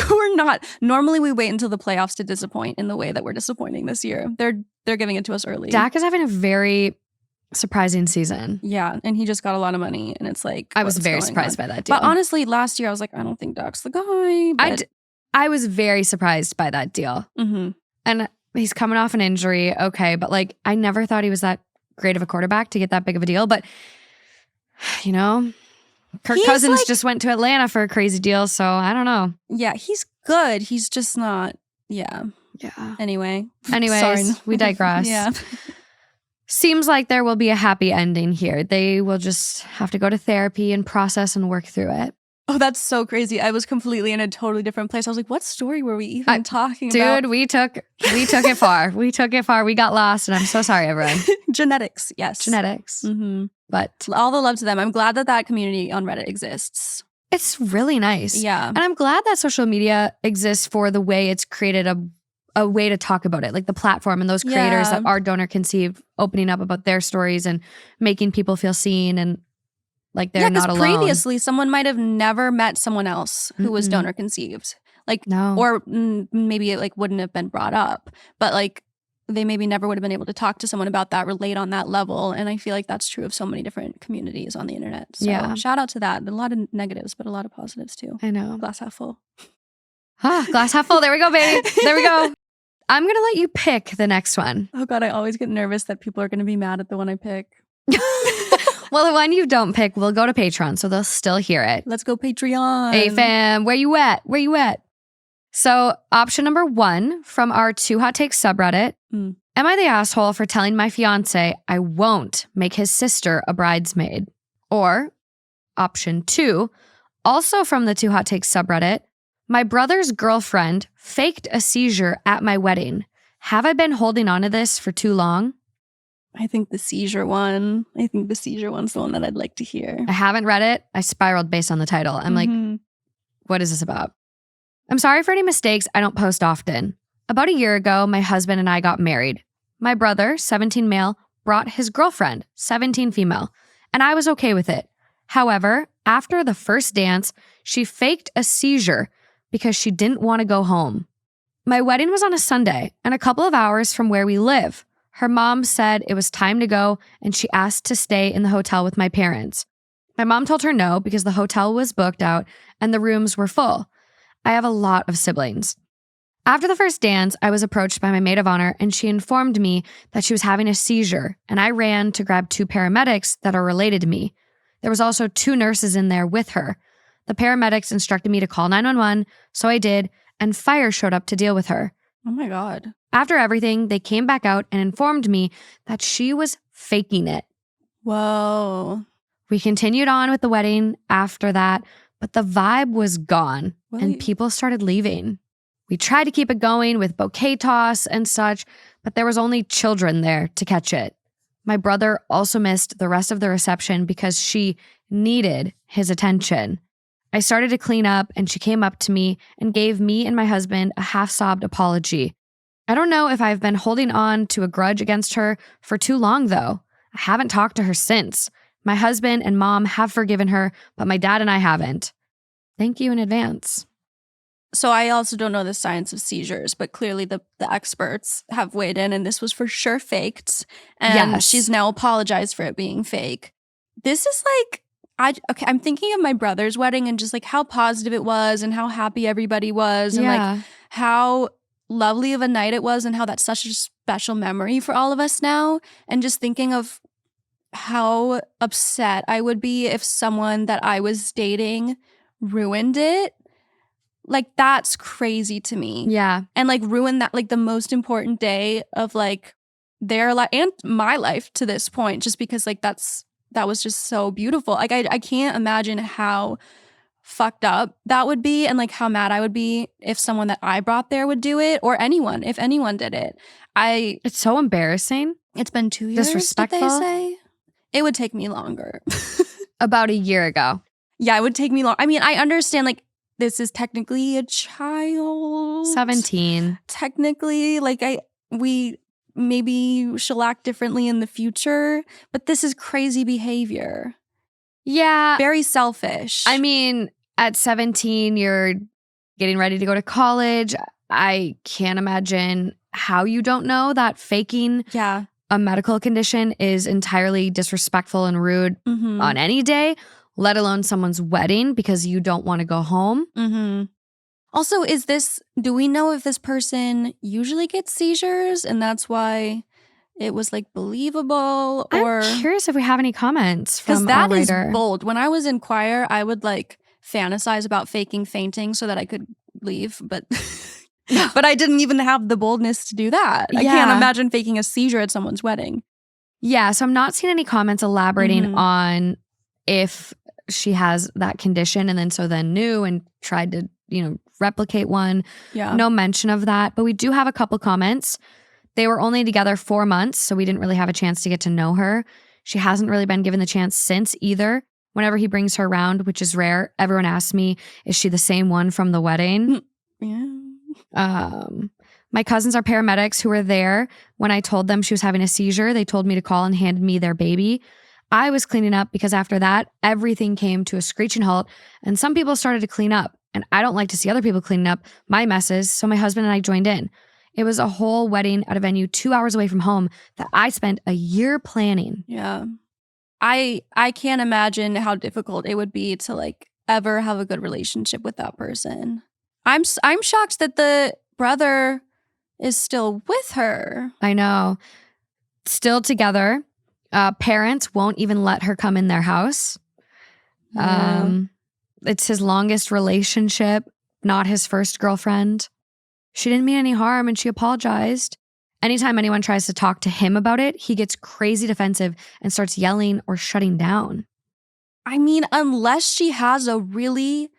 We're not. Normally we wait until the playoffs to disappoint in the way that we're disappointing this year. They're giving it to us early. Dak is having a very surprising season. Yeah, and he just got a lot of money, and it's I was very surprised by that deal. But honestly, last year I was I don't think Dak's the guy. But I was very surprised by that deal. Mm-hmm. And he's coming off an injury, okay, but I never thought he was that great of a quarterback to get that big of a deal. But Kirk Cousins just went to Atlanta for a crazy deal, so I don't know. Yeah, he's good. He's just not. Yeah. Anyways, sorry. We digress. Yeah. Seems like there will be a happy ending here. They will just have to go to therapy and process and work through it. Oh, that's so crazy. I was completely in a totally different place. I was like, what story were we even talking about? Dude, we took it far. We took it far. We got lost, and I'm so sorry, everyone. Genetics, yes. Genetics. Mm-hmm. But all the love to them. I'm glad that community on Reddit exists. It's really nice. Yeah. And I'm glad that social media exists for the way it's created a way to talk about it, the platform and those creators that are donor conceived, opening up about their stories and making people feel seen and they're not alone. Previously, someone might have never met someone else who was donor conceived. No. Or maybe it wouldn't have been brought up, but they maybe never would have been able to talk to someone about that, relate on that level. And I feel that's true of so many different communities on the internet. So shout out to that. A lot of negatives, but a lot of positives too. I know. Glass half full. Glass half full. There we go, baby. There we go. I'm going to let you pick the next one. Oh God, I always get nervous that people are going to be mad at the one I pick. Well, the one you don't pick will go to Patreon, so they'll still hear it. Let's go Patreon. Hey fam, where you at? Where you at? So option number 1 from our 2 Hot Takes subreddit Am I the asshole for telling my fiancé I won't make his sister a bridesmaid? Or option 2, also from the Two Hot Takes subreddit, my brother's girlfriend faked a seizure at my wedding. Have I been holding on to this for too long? I think the seizure one. I think the seizure one's the one that I'd like to hear. I haven't read it. I spiraled based on the title. I'm like, what is this about? I'm sorry for any mistakes I don't post often. About a year ago, my husband and I got married. My brother, 17 male, brought his girlfriend, 17 female, and I was okay with it. However, after the first dance, she faked a seizure because she didn't want to go home. My wedding was on a Sunday and a couple of hours from where we live. Her mom said it was time to go and she asked to stay in the hotel with my parents. My mom told her no because the hotel was booked out and the rooms were full. I have a lot of siblings. After the first dance, I was approached by my maid of honor and she informed me that she was having a seizure and I ran to grab 2 paramedics that are related to me. There was also 2 nurses in there with her. The paramedics instructed me to call 911, so I did, and fire showed up to deal with her. Oh my God. After everything, they came back out and informed me that she was faking it. Whoa. We continued on with the wedding after that, but the vibe was gone and people started leaving. We tried to keep it going with bouquet toss and such, but there was only children there to catch it. My brother also missed the rest of the reception because she needed his attention. I started to clean up and she came up to me and gave me and my husband a half-sobbed apology. I don't know if I've been holding on to a grudge against her for too long, though. I haven't talked to her since. My husband and mom have forgiven her, but my dad and I haven't. Thank you in advance. So I also don't know the science of seizures, but clearly the experts have weighed in and this was for sure faked. And she's now apologized for it being fake. This is like, I'm thinking of my brother's wedding and just like how positive it was and how happy everybody was and like how lovely of a night it was and how that's such a special memory for all of us now. And just thinking of how upset I would be if someone that I was dating ruined it. Like, that's crazy to me. Yeah. And like ruin that, like the most important day of like their life and my life to this point, just because like that was just so beautiful. Like I can't imagine how fucked up that would be and like how mad I would be if someone that I brought there would do it or anyone, if anyone did it. It's so embarrassing. It's been 2 years, disrespectful. did they say? It would take me longer. About a year ago. Yeah, it would take me long. I mean, I understand like this is technically a child. 17. Technically, like we maybe she'll act differently in the future, but this is crazy behavior. Yeah. Very selfish. I mean, at 17, you're getting ready to go to college. I can't imagine how you don't know that faking a medical condition is entirely disrespectful and rude on any day, let alone someone's wedding because you don't want to go home. Also, do we know if this person usually gets seizures and that's why it was like believable? Or I'm curious if we have any comments from our writer. Because that is bold. When I was in choir, I would like fantasize about faking fainting so that I could leave, but but I didn't even have the boldness to do that. I can't imagine faking a seizure at someone's wedding. Yeah, so I'm not seeing any comments elaborating on if she has that condition and then knew and tried to, replicate one. Yeah. No mention of that. But we do have a couple comments. They were only together 4 months, so we didn't really have a chance to get to know her. She hasn't really been given the chance since either. Whenever he brings her around, which is rare, everyone asks me, is she the same one from the wedding? Yeah. My cousins are paramedics who were there. When I told them she was having a seizure, they told me to call and hand me their baby. I was cleaning up because after that, everything came to a screeching halt and some people started to clean up. And I don't like to see other people cleaning up my messes, so my husband and I joined in. It was a whole wedding at a venue 2 hours away from home that I spent a year planning. Yeah. I can't imagine how difficult it would be to like ever have a good relationship with that person. I'm shocked that the brother is still with her. I know. Still together. Parents won't even let her come in their house. It's his longest relationship, not his first girlfriend. She didn't mean any harm and she apologized. Anytime anyone tries to talk to him about it, he gets crazy defensive and starts yelling or shutting down. I mean, unless she has a really,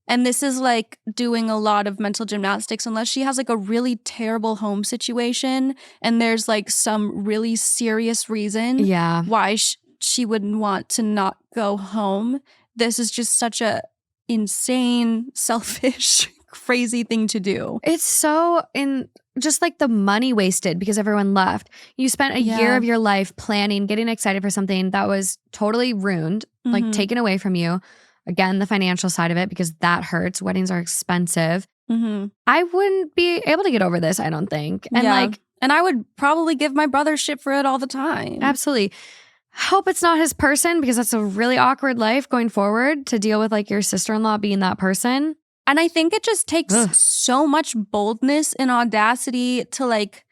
and this is like doing a lot of mental gymnastics, unless she has like a really terrible home situation and there's like some really serious reason why she wouldn't want to not go home. This is just such a insane, selfish, crazy thing to do. It's so just like the money wasted because everyone left. You spent a year of your life planning, getting excited for something that was totally ruined, like taken away from you. Again, the financial side of it, because that hurts. Weddings are expensive. I wouldn't be able to get over this, I don't think. And and I would probably give my brother shit for it all the time. Absolutely. Hope it's not his person, because that's a really awkward life going forward to deal with like your sister-in-law being that person. And I think it just takes so much boldness and audacity to like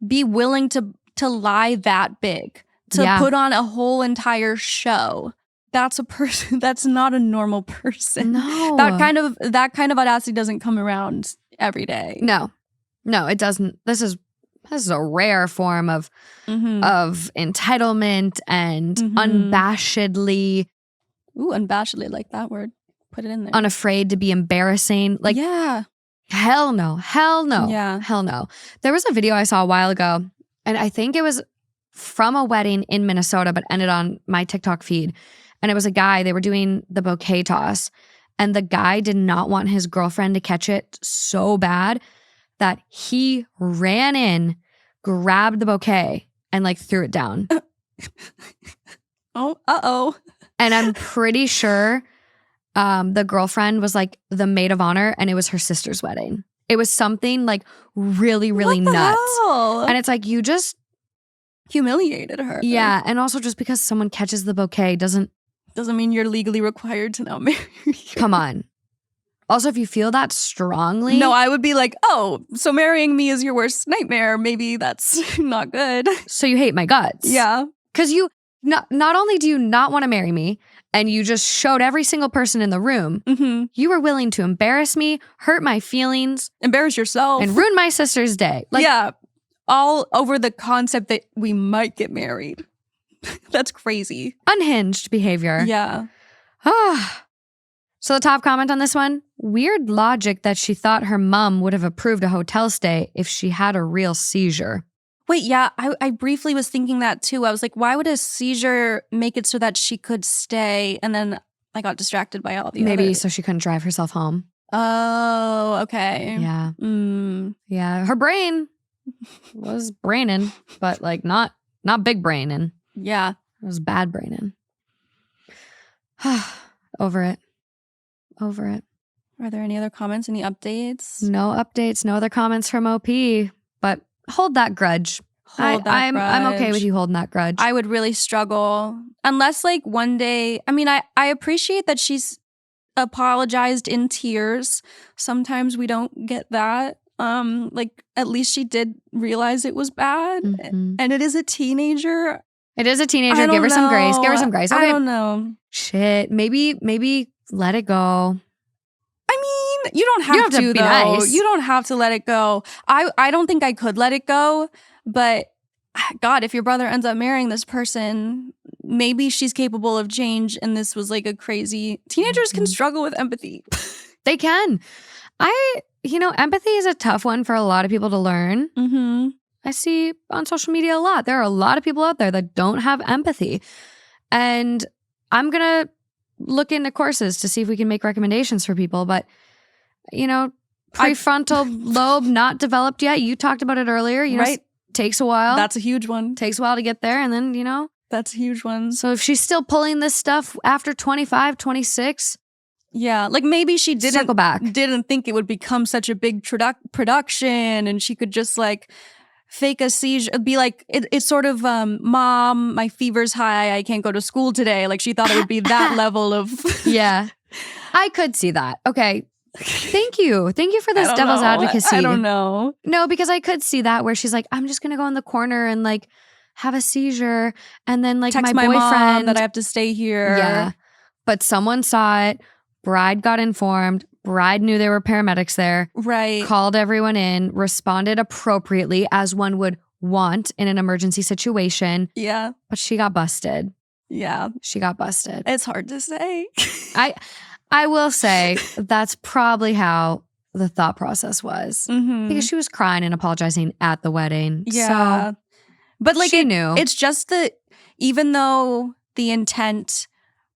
be willing to lie that big, to put on a whole entire show. That's a person. That's not a normal person. No, that kind of audacity doesn't come around every day. No, it doesn't. This is a rare form of entitlement and unabashedly. Ooh, unabashedly, like that word. Put it in there. Unafraid to be embarrassing. Like, hell no. Yeah. Hell no. There was a video I saw a while ago, and I think it was from a wedding in Minnesota, but ended on my TikTok feed. And it was a guy, they were doing the bouquet toss, and the guy did not want his girlfriend to catch it so bad that he ran in, grabbed the bouquet, and like threw it down. Oh. And I'm pretty sure the girlfriend was like the maid of honor, and it was her sister's wedding. It was something like really, really nuts. Hell? And it's like, you just humiliated her. Yeah. And also, just because someone catches the bouquet doesn't mean you're legally required to now marry her. Come on. Also, if you feel that strongly. No, I would be like, oh, so marrying me is your worst nightmare. Maybe that's not good. So you hate my guts. Yeah. Because you, not only do you not want to marry me, and you just showed every single person in the room, you were willing to embarrass me, hurt my feelings. Embarrass yourself. And ruin my sister's day. Like, yeah. All over the concept that we might get married. That's crazy. Unhinged behavior. Yeah. So the top comment on this one, weird logic that she thought her mom would have approved a hotel stay if she had a real seizure. Wait, yeah, I briefly was thinking that too. I was like, why would a seizure make it so that she could stay? And then I got distracted by all the Maybe so she couldn't drive herself home. Oh, okay. Yeah. Yeah, her brain was braining, but like not big braining. Yeah. It was bad braining. Over it. Are there any other comments? Any updates? No updates. No other comments from OP. But hold that grudge. I'm okay with you holding that grudge. I would really struggle. Unless like one day, I mean, I appreciate that she's apologized in tears. Sometimes we don't get that. Like at least she did realize it was bad. And it is a teenager. It is a teenager. Give her some grace. Give her some grace. Okay. I don't know. Shit. Maybe let it go. I mean, you don't have to be though. Nice. You don't have to let it go. I don't think I could let it go, but God, if your brother ends up marrying this person, maybe she's capable of change, and this was like a crazy. Teenagers can struggle with empathy. They can. Empathy is a tough one for a lot of people to learn. I see on social media a lot. There are a lot of people out there that don't have empathy. And I'm going to look into courses to see if we can make recommendations for people. But, prefrontal lobe not developed yet. You talked about it earlier. Right. Takes a while. That's a huge one. Takes a while to get there. And then, That's a huge one. So if she's still pulling this stuff after 25, 26. Yeah, like maybe she circle back. Didn't think it would become such a big production, and she could just like fake a seizure, be like, it's sort of, Mom, my fever's high, I can't go to school today. Like she thought it would be that level of. Yeah, I could see that. Okay, thank you for this devil's advocacy. I don't know. No, because I could see that where she's like, I'm just gonna go in the corner and like have a seizure, and then like text my boyfriend mom that I have to stay here. Yeah, but someone saw it. Bride got informed. Bride knew there were paramedics there. Right. Called everyone in, responded appropriately as one would want in an emergency situation. Yeah. But she got busted. Yeah. She got busted. It's hard to say. I will say that's probably how the thought process was. Because she was crying and apologizing at the wedding. Yeah. So but like she knew. It's just that even though the intent,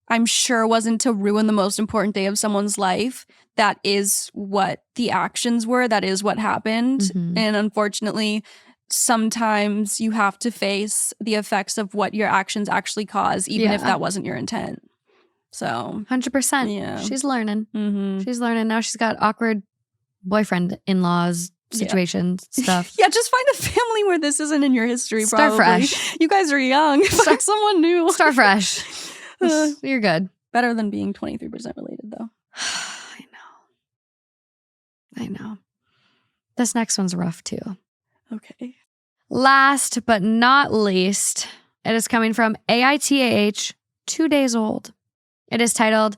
I'm sure, wasn't to ruin the most important day of someone's life, that is what the actions were. That is what happened. And unfortunately, sometimes you have to face the effects of what your actions actually cause, even if that wasn't your intent. So 100%. Yeah. She's learning. She's learning. Now she's got awkward boyfriend in-laws situations, stuff. Yeah, just find a family where this isn't in your history. Start probably. fresh. You guys are young. Find someone new. Start fresh. You're good. Better than being 23% related, though. I know. This next one's rough, too. Okay. Last but not least, it is coming from AITA, 2 days old. It is titled,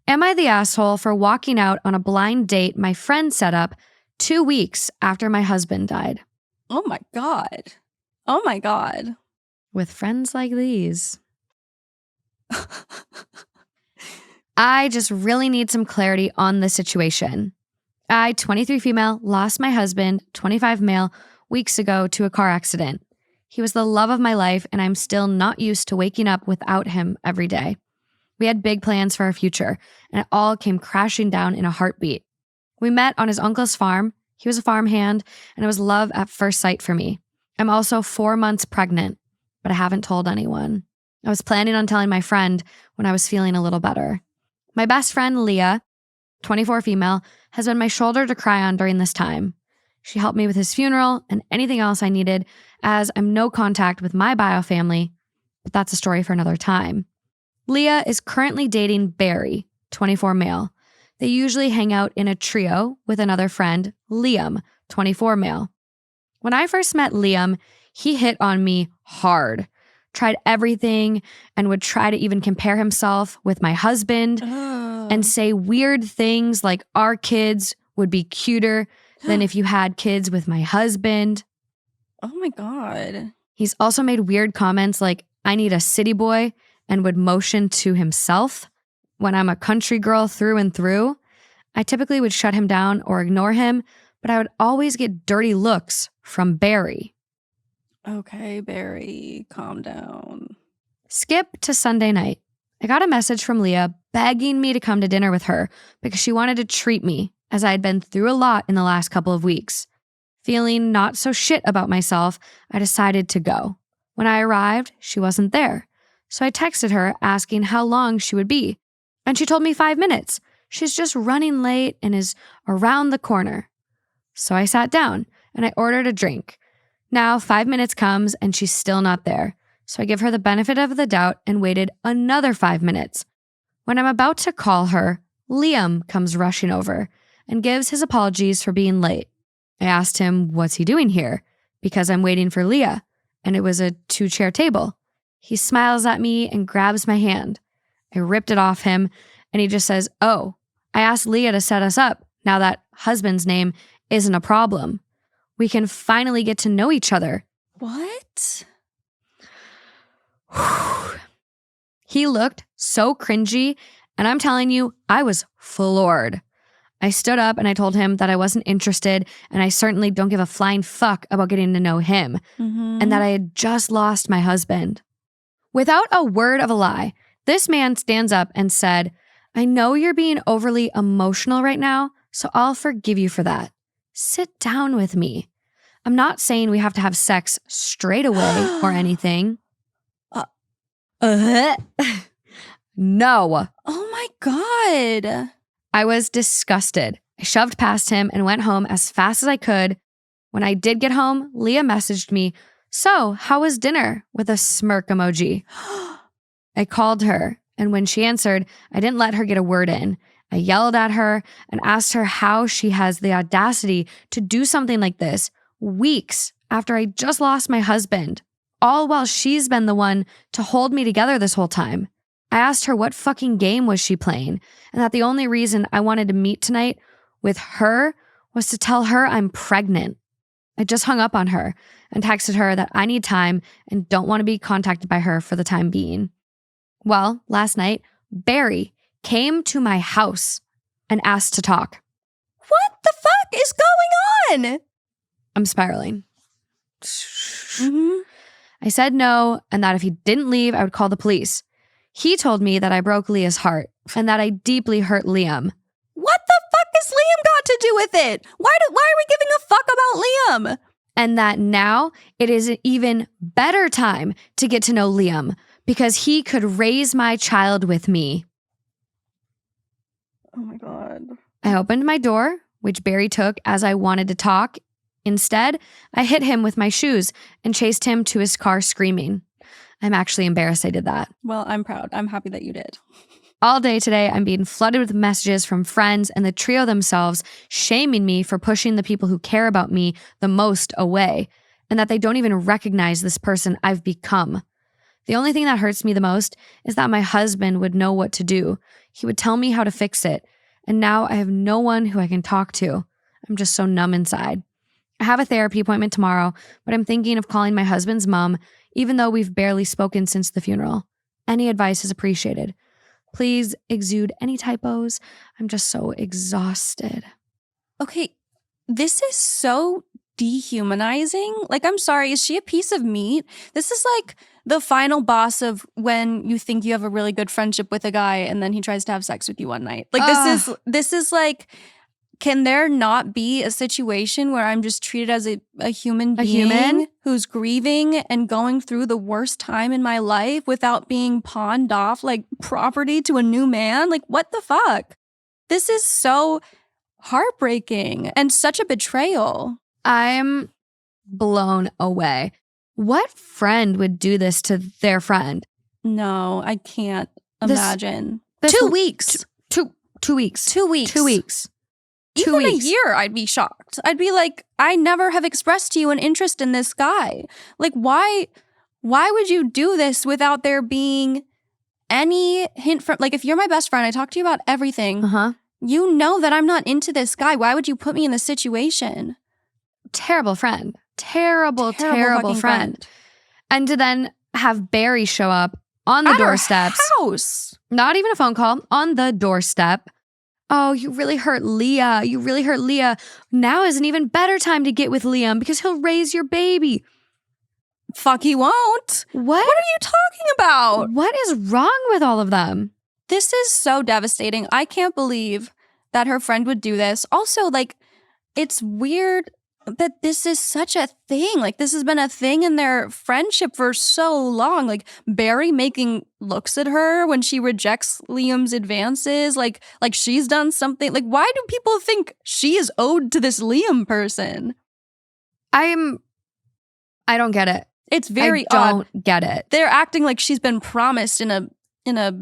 Am I the asshole for walking out on a blind date my friend set up 2 weeks after my husband died? Oh my God. Oh my God. With friends like these. I just really need some clarity on the situation. I, 23 female, lost my husband, 25 male, weeks ago to a car accident. He was the love of my life, and I'm still not used to waking up without him every day. We had big plans for our future, and it all came crashing down in a heartbeat. We met on his uncle's farm. He was a farmhand, and it was love at first sight for me. I'm also 4 months pregnant, but I haven't told anyone. I was planning on telling my friend when I was feeling a little better. My best friend, Leah, 24 female, has been my shoulder to cry on during this time. She helped me with his funeral and anything else I needed, as I'm no contact with my bio family, but that's a story for another time. Leah is currently dating Barry, 24 male. They usually hang out in a trio with another friend, Liam, 24 male. When I first met Liam, he hit on me hard, tried everything, and would try to even compare himself with my husband and say weird things like our kids would be cuter than if you had kids with my husband. Oh my God. He's also made weird comments like, I need a city boy, and would motion to himself. When I'm a country girl through and through, I typically would shut him down or ignore him, but I would always get dirty looks from Barry. Okay, Barry, calm down. Skip to Sunday night. I got a message from Leah begging me to come to dinner with her because she wanted to treat me, as I had been through a lot in the last couple of weeks. Feeling not so shit about myself, I decided to go. When I arrived, she wasn't there. So I texted her asking how long she would be. And she told me 5 minutes. She's just running late and is around the corner. So I sat down and I ordered a drink. Now 5 minutes comes and she's still not there. So I give her the benefit of the doubt and waited another 5 minutes. When I'm about to call her, Liam comes rushing over and gives his apologies for being late. I asked him, what's he doing here? Because I'm waiting for Leah, and it was a 2-chair table. He smiles at me and grabs my hand. I ripped it off him, and he just says, oh, I asked Leah to set us up now that husband's name isn't a problem. We can finally get to know each other. What? He looked so cringy, and I'm telling you, I was floored. I stood up and I told him that I wasn't interested, and I certainly don't give a flying fuck about getting to know him, and that I had just lost my husband. Without a word of a lie, this man stands up and said, I know you're being overly emotional right now, so I'll forgive you for that. Sit down with me. I'm not saying we have to have sex straight away or anything. No. Oh my God. I was disgusted. I shoved past him and went home as fast as I could. When I did get home, Leah messaged me, so how was dinner? With a smirk emoji. I called her, and when she answered, I didn't let her get a word in. I yelled at her and asked her how she has the audacity to do something like this weeks after I just lost my husband, all while she's been the one to hold me together this whole time. I asked her what fucking game was she playing, and that the only reason I wanted to meet tonight with her was to tell her I'm pregnant. I just hung up on her and texted her that I need time and don't want to be contacted by her for the time being. Well, last night, Barry came to my house and asked to talk. What the fuck is going on? I'm spiraling. Mm-hmm. I said no, and that if he didn't leave, I would call the police. He told me that I broke Leah's heart and that I deeply hurt Liam. What the fuck has Liam got to do with it? Why are we giving a fuck about Liam? And that now it is an even better time to get to know Liam because he could raise my child with me. Oh my God. I opened my door, which Barry took as I wanted to talk. Instead, I hit him with my shoes and chased him to his car screaming. I'm actually embarrassed I did that. Well, I'm proud. I'm happy that you did. All day today, I'm being flooded with messages from friends and the trio themselves shaming me for pushing the people who care about me the most away, and that they don't even recognize this person I've become. The only thing that hurts me the most is that my husband would know what to do. He would tell me how to fix it, and now I have no one who I can talk to. I'm just so numb inside. I have a therapy appointment tomorrow, but I'm thinking of calling my husband's mom, even though we've barely spoken since the funeral. Any advice is appreciated. Please exude any typos. I'm just so exhausted. Okay, this is so dehumanizing. Like, I'm sorry, is she a piece of meat? This is like the final boss of when you think you have a really good friendship with a guy and then he tries to have sex with you one night. Like, this is like, can there not be a situation where I'm just treated as a human being who's grieving and going through the worst time in my life without being pawned off like property to a new man? Like, what the fuck? This is so heartbreaking and such a betrayal. I'm blown away. What friend would do this to their friend? No, I can't imagine. This 2 weeks. 2 weeks. 2 weeks. 2 weeks. Even a year, I'd be shocked. I'd be like, I never have expressed to you an interest in this guy. Like, why would you do this without there being any hint from, like, if you're my best friend, I talk to you about everything. You know that I'm not into this guy. Why would you put me in this situation? Terrible friend. Terrible friend. And to then have Barry show up on the doorsteps. House. Not even a phone call, on the doorstep. Oh, you really hurt Leah. You really hurt Leah. Now is an even better time to get with Liam because he'll raise your baby. Fuck, he won't. What are you talking about? What is wrong with all of them? This is so devastating. I can't believe that her friend would do this. Also, like, it's weird that this is such a thing. Like, this has been a thing in their friendship for so long. Like, Barry making looks at her when she rejects Liam's advances. Like she's done something. Like, why do people think she is owed to this Liam person? I don't get it. It's very odd. I don't get it. They're acting like she's been promised in a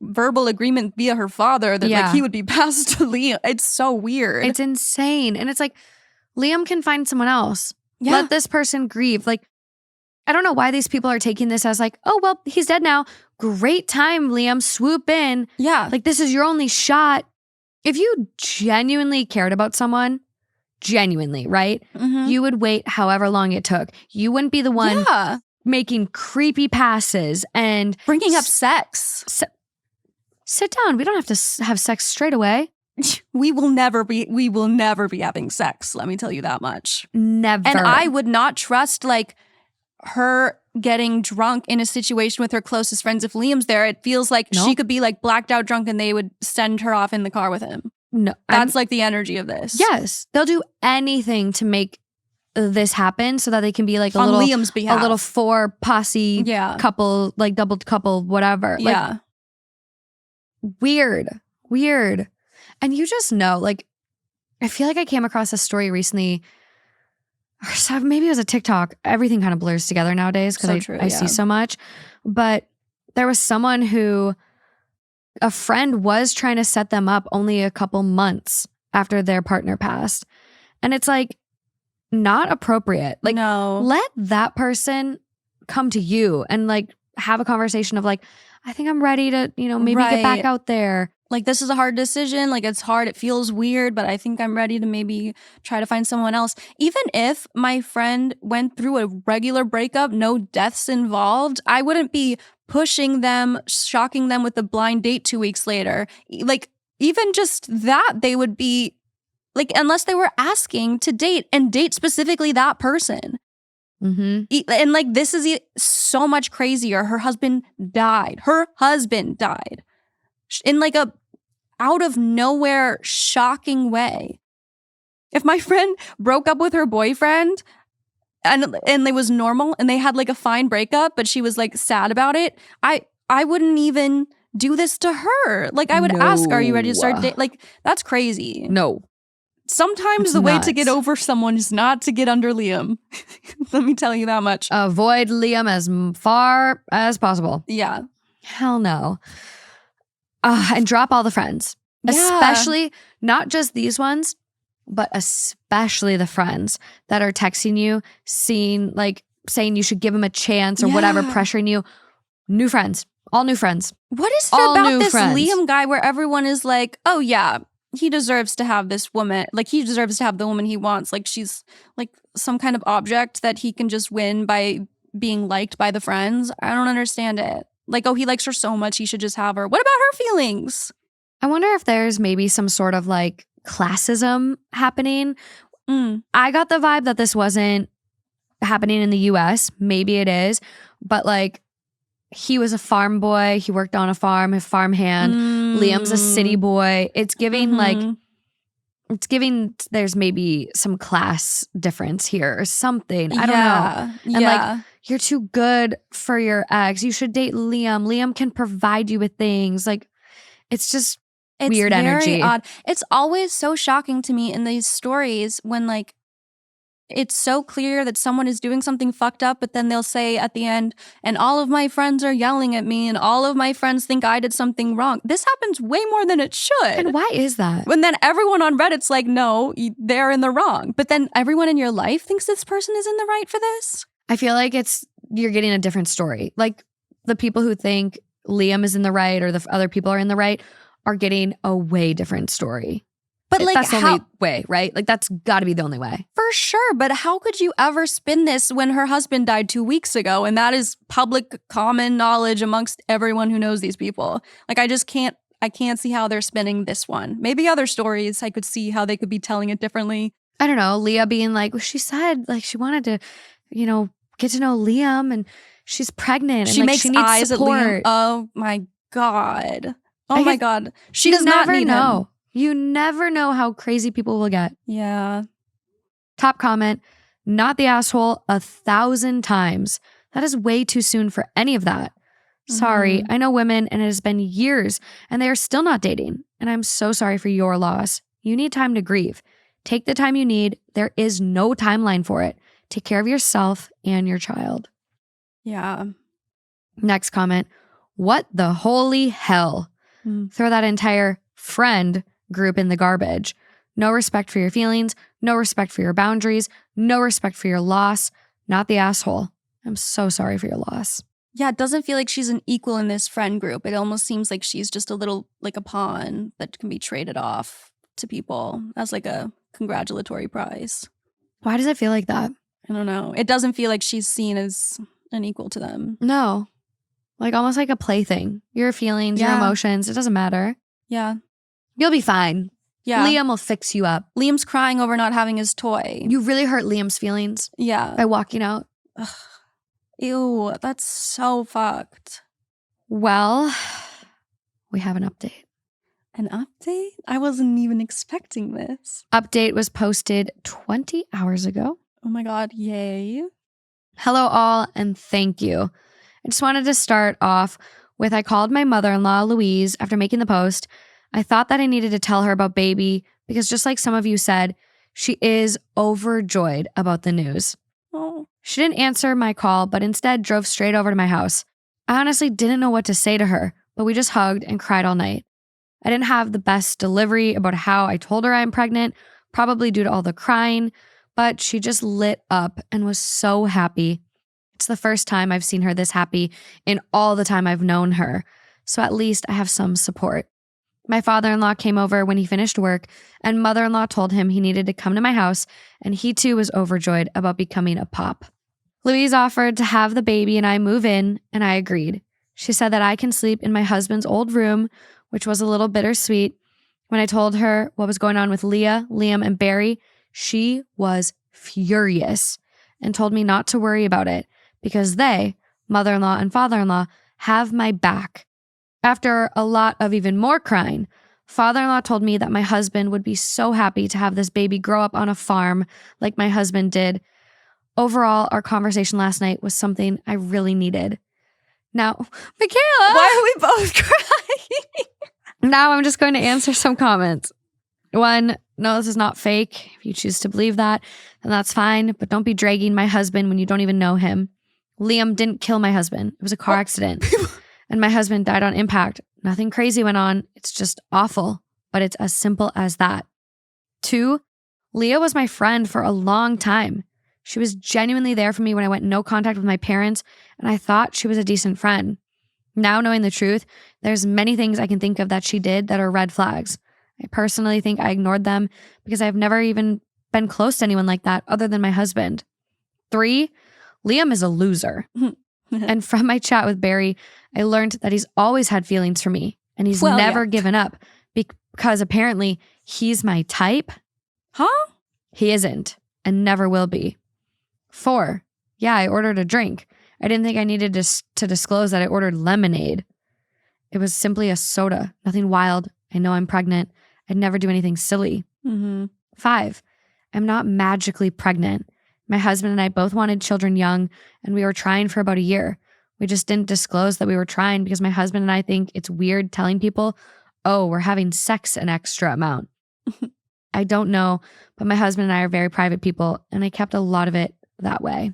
verbal agreement via her father that like he would be passed to Liam. It's so weird. It's insane. And it's like, Liam can find someone else. Yeah. Let this person grieve. Like, I don't know why these people are taking this as like, oh, well, he's dead now. Great time, Liam. Swoop in. Yeah. Like, this is your only shot. If you genuinely cared about someone, genuinely, right? You would wait however long it took. You wouldn't be the one making creepy passes and bringing up sex. Sit down. We don't have to have sex straight away. We will never be having sex. Let me tell you that much. Never. And I would not trust like her getting drunk in a situation with her closest friends. If Liam's there, it feels like she could be like blacked out drunk and they would send her off in the car with him. No, that's like the energy of this. Yes. They'll do anything to make this happen so that they can be like on Liam's behalf. A little four posse couple, like doubled couple, whatever. Yeah. Like, weird. And you just know, like, I feel like I came across a story recently, or maybe it was a TikTok. Everything kind of blurs together nowadays because I see so much. But there was someone who, a friend was trying to set them up only a couple months after their partner passed. And it's like, not appropriate. Like, no. Let that person come to you and like have a conversation of like, I think I'm ready to, maybe get back out there. Like, this is a hard decision. Like, it's hard. It feels weird, but I think I'm ready to maybe try to find someone else. Even if my friend went through a regular breakup, no deaths involved, I wouldn't be pushing them, shocking them with a blind date 2 weeks later. Like, even just that, they would be, like, unless they were asking to date and date specifically that person. Mm-hmm. And like, this is so much crazier. Her husband died. In like a out of nowhere shocking way. If my friend broke up with her boyfriend and it was normal and they had like a fine breakup, but she was like sad about it, I wouldn't even do this to her. Like, I would ask, are you ready to start dating? Like, that's crazy. No. Sometimes it's the way to get over someone is not to get under Liam. Let me tell you that much. Avoid Liam as far as possible. Yeah. Hell no. And drop all the friends. Yeah. Especially, not just these ones, but especially the friends that are texting you, saying you should give him a chance or whatever, pressuring you. New friends. All new friends. What is it about this Liam guy where everyone is like, oh yeah, he deserves to have this woman. Like, he deserves to have the woman he wants. Like, she's like some kind of object that he can just win by being liked by the friends. I don't understand it. Like, oh, he likes her so much, he should just have her. What about her feelings? I wonder if there's maybe some sort of like classism happening. I got the vibe that this wasn't happening in the US. Maybe it is. But like, he was a farm boy. He worked on a farm, a farm hand. Liam's a city boy. It's giving there's maybe some class difference here or something. I don't know. And like, you're too good for your ex. You should date Liam. Liam can provide you with things. Like, it's just weird energy. Very odd. It's always so shocking to me in these stories when like, it's so clear that someone is doing something fucked up, but then they'll say at the end, and all of my friends are yelling at me and all of my friends think I did something wrong. This happens way more than it should. And why is that? When then everyone on Reddit's like, no, they're in the wrong. But then everyone in your life thinks this person is in the right for this? I feel like you're getting a different story. Like, the people who think Liam is in the right or the other people are in the right are getting a way different story. But like, that's the only way, right? Like, that's got to be the only way. For sure. But how could you ever spin this when her husband died 2 weeks ago? And that is public common knowledge amongst everyone who knows these people. Like, I can't see how they're spinning this one. Maybe other stories, I could see how they could be telling it differently. I don't know. Leah being like, well, she said like she wanted to, get to know Liam and she's pregnant. She and makes she needs eyes support. At Liam. Oh my God. Oh my God. She does not need him. You never know how crazy people will get. Yeah. Top comment, not the asshole 1,000 times. That is way too soon for any of that. Sorry, I know women and it has been years and they are still not dating. And I'm so sorry for your loss. You need time to grieve. Take the time you need. There is no timeline for it. Take care of yourself and your child. Yeah. Next comment, what the holy hell? Throw that entire friend group in the garbage. No respect for your feelings, no respect for your boundaries, no respect for your loss. Not the asshole. I'm so sorry for your loss. Yeah, it doesn't feel like she's an equal in this friend group. It almost seems like she's just a little like a pawn that can be traded off to people as like a congratulatory prize. Why does it feel like that? I don't know. It doesn't feel like she's seen as an equal to them. No. Like almost like a plaything. Your feelings, your emotions, it doesn't matter. Yeah. You'll be fine. Yeah. Liam will fix you up. Liam's crying over not having his toy. You really hurt Liam's feelings. Yeah. By walking out. Ugh. Ew, that's so fucked. Well, we have an update. An update? I wasn't even expecting this. Update was posted 20 hours ago. Oh my God, yay. Hello all, and thank you. I just wanted to start off with I called my mother-in-law, Louise, after making the post. I thought that I needed to tell her about baby because just like some of you said, she is overjoyed about the news. Oh. She didn't answer my call, but instead drove straight over to my house. I honestly didn't know what to say to her, but we just hugged and cried all night. I didn't have the best delivery about how I told her I'm pregnant, probably due to all the crying, but she just lit up and was so happy. It's the first time I've seen her this happy in all the time I've known her. So at least I have some support. My father-in-law came over when he finished work, and mother-in-law told him he needed to come to my house, and he too was overjoyed about becoming a pop. Louise offered to have the baby and I move in, and I agreed. She said that I can sleep in my husband's old room, which was a little bittersweet. When I told her what was going on with Leah, Liam, and Barry, she was furious and told me not to worry about it because they, mother-in-law and father-in-law, have my back. After a lot of even more crying, father-in-law told me that my husband would be so happy to have this baby grow up on a farm like my husband did. Overall, our conversation last night was something I really needed. Now, Michaela! Why are we both crying? Now I'm just going to answer some comments. 1, no, this is not fake. If you choose to believe that, then that's fine. But don't be dragging my husband when you don't even know him. Liam didn't kill my husband. It was a car accident. And my husband died on impact. Nothing crazy went on. It's just awful. But it's as simple as that. 2, Leah was my friend for a long time. She was genuinely there for me when I went no contact with my parents, and I thought she was a decent friend. Now knowing the truth, there's many things I can think of that she did that are red flags. I personally think I ignored them because I've never even been close to anyone like that other than my husband. 3, Liam is a loser. And from my chat with Barry, I learned that he's always had feelings for me and he's never given up because apparently he's my type. Huh? He isn't and never will be. 4, yeah, I ordered a drink. I didn't think I needed to disclose that I ordered lemonade. It was simply a soda, nothing wild. I know I'm pregnant. I'd never do anything silly. 5, I'm not magically pregnant. My husband and I both wanted children young, and we were trying for about a year. We just didn't disclose that we were trying because my husband and I think it's weird telling people, oh, we're having sex an extra amount. I don't know, but my husband and I are very private people, and I kept a lot of it that way.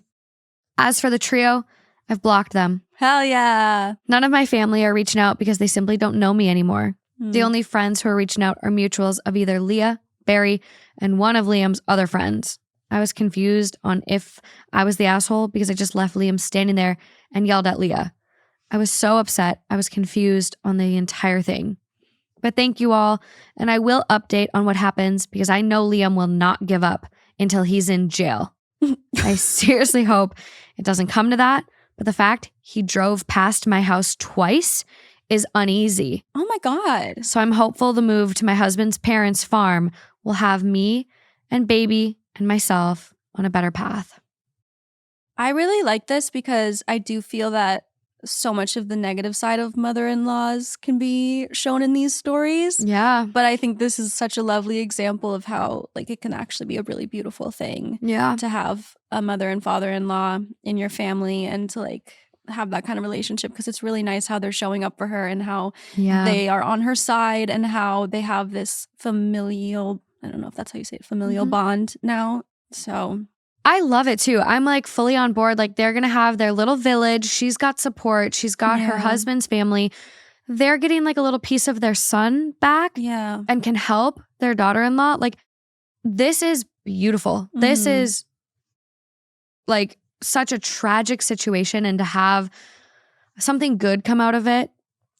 As for the trio, I've blocked them. Hell yeah. None of my family are reaching out because they simply don't know me anymore. The only friends who are reaching out are mutuals of either Leah, Barry, and one of Liam's other friends. I was confused on if I was the asshole because I just left Liam standing there and yelled at Leah. I was so upset. I was confused on the entire thing. But thank you all, and I will update on what happens because I know Liam will not give up until he's in jail. I seriously hope it doesn't come to that, but the fact he drove past my house twice is uneasy. Oh my God. So I'm hopeful the move to my husband's parents' farm will have me and baby and myself on a better path. I really like this because I do feel that so much of the negative side of mother-in-laws can be shown in these stories. Yeah. But I think this is such a lovely example of how like it can actually be a really beautiful thing. Yeah. To have a mother and father-in-law in your family and to like have that kind of relationship, because it's really nice how they're showing up for her and how they are on her side and how they have this familial, I don't know if that's how you say it, familial bond now. So I love it too. I'm like fully on board. Like they're going to have their little village. She's got support. She's got her husband's family. They're getting like a little piece of their son back and can help their daughter-in-law. Like this is beautiful. This is like such a tragic situation, and to have something good come out of it,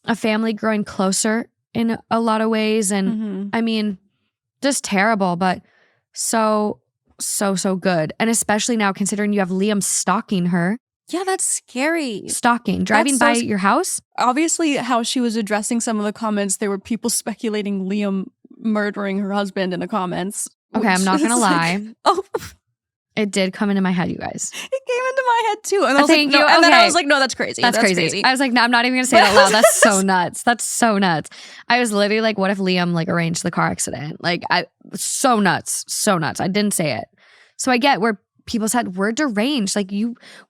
a family growing closer in a lot of ways. And I mean, just terrible, but so good. And especially now considering you have Liam stalking her. Yeah, that's scary. Stalking, driving by your house. Obviously, how she was addressing some of the comments, there were people speculating Liam murdering her husband in the comments. Okay, I'm not going to lie. Like, oh. It did come into my head, you guys. It came into my head too. And I was Thank like, you. no. And then I was like, no, that's crazy. That's crazy. I was like, no, I'm not even going to say it out loud. That's so nuts. That's so nuts. I was literally like, what if Liam like arranged the car accident? Like, so nuts. So nuts. I didn't say it. So I get where people said we're deranged. Like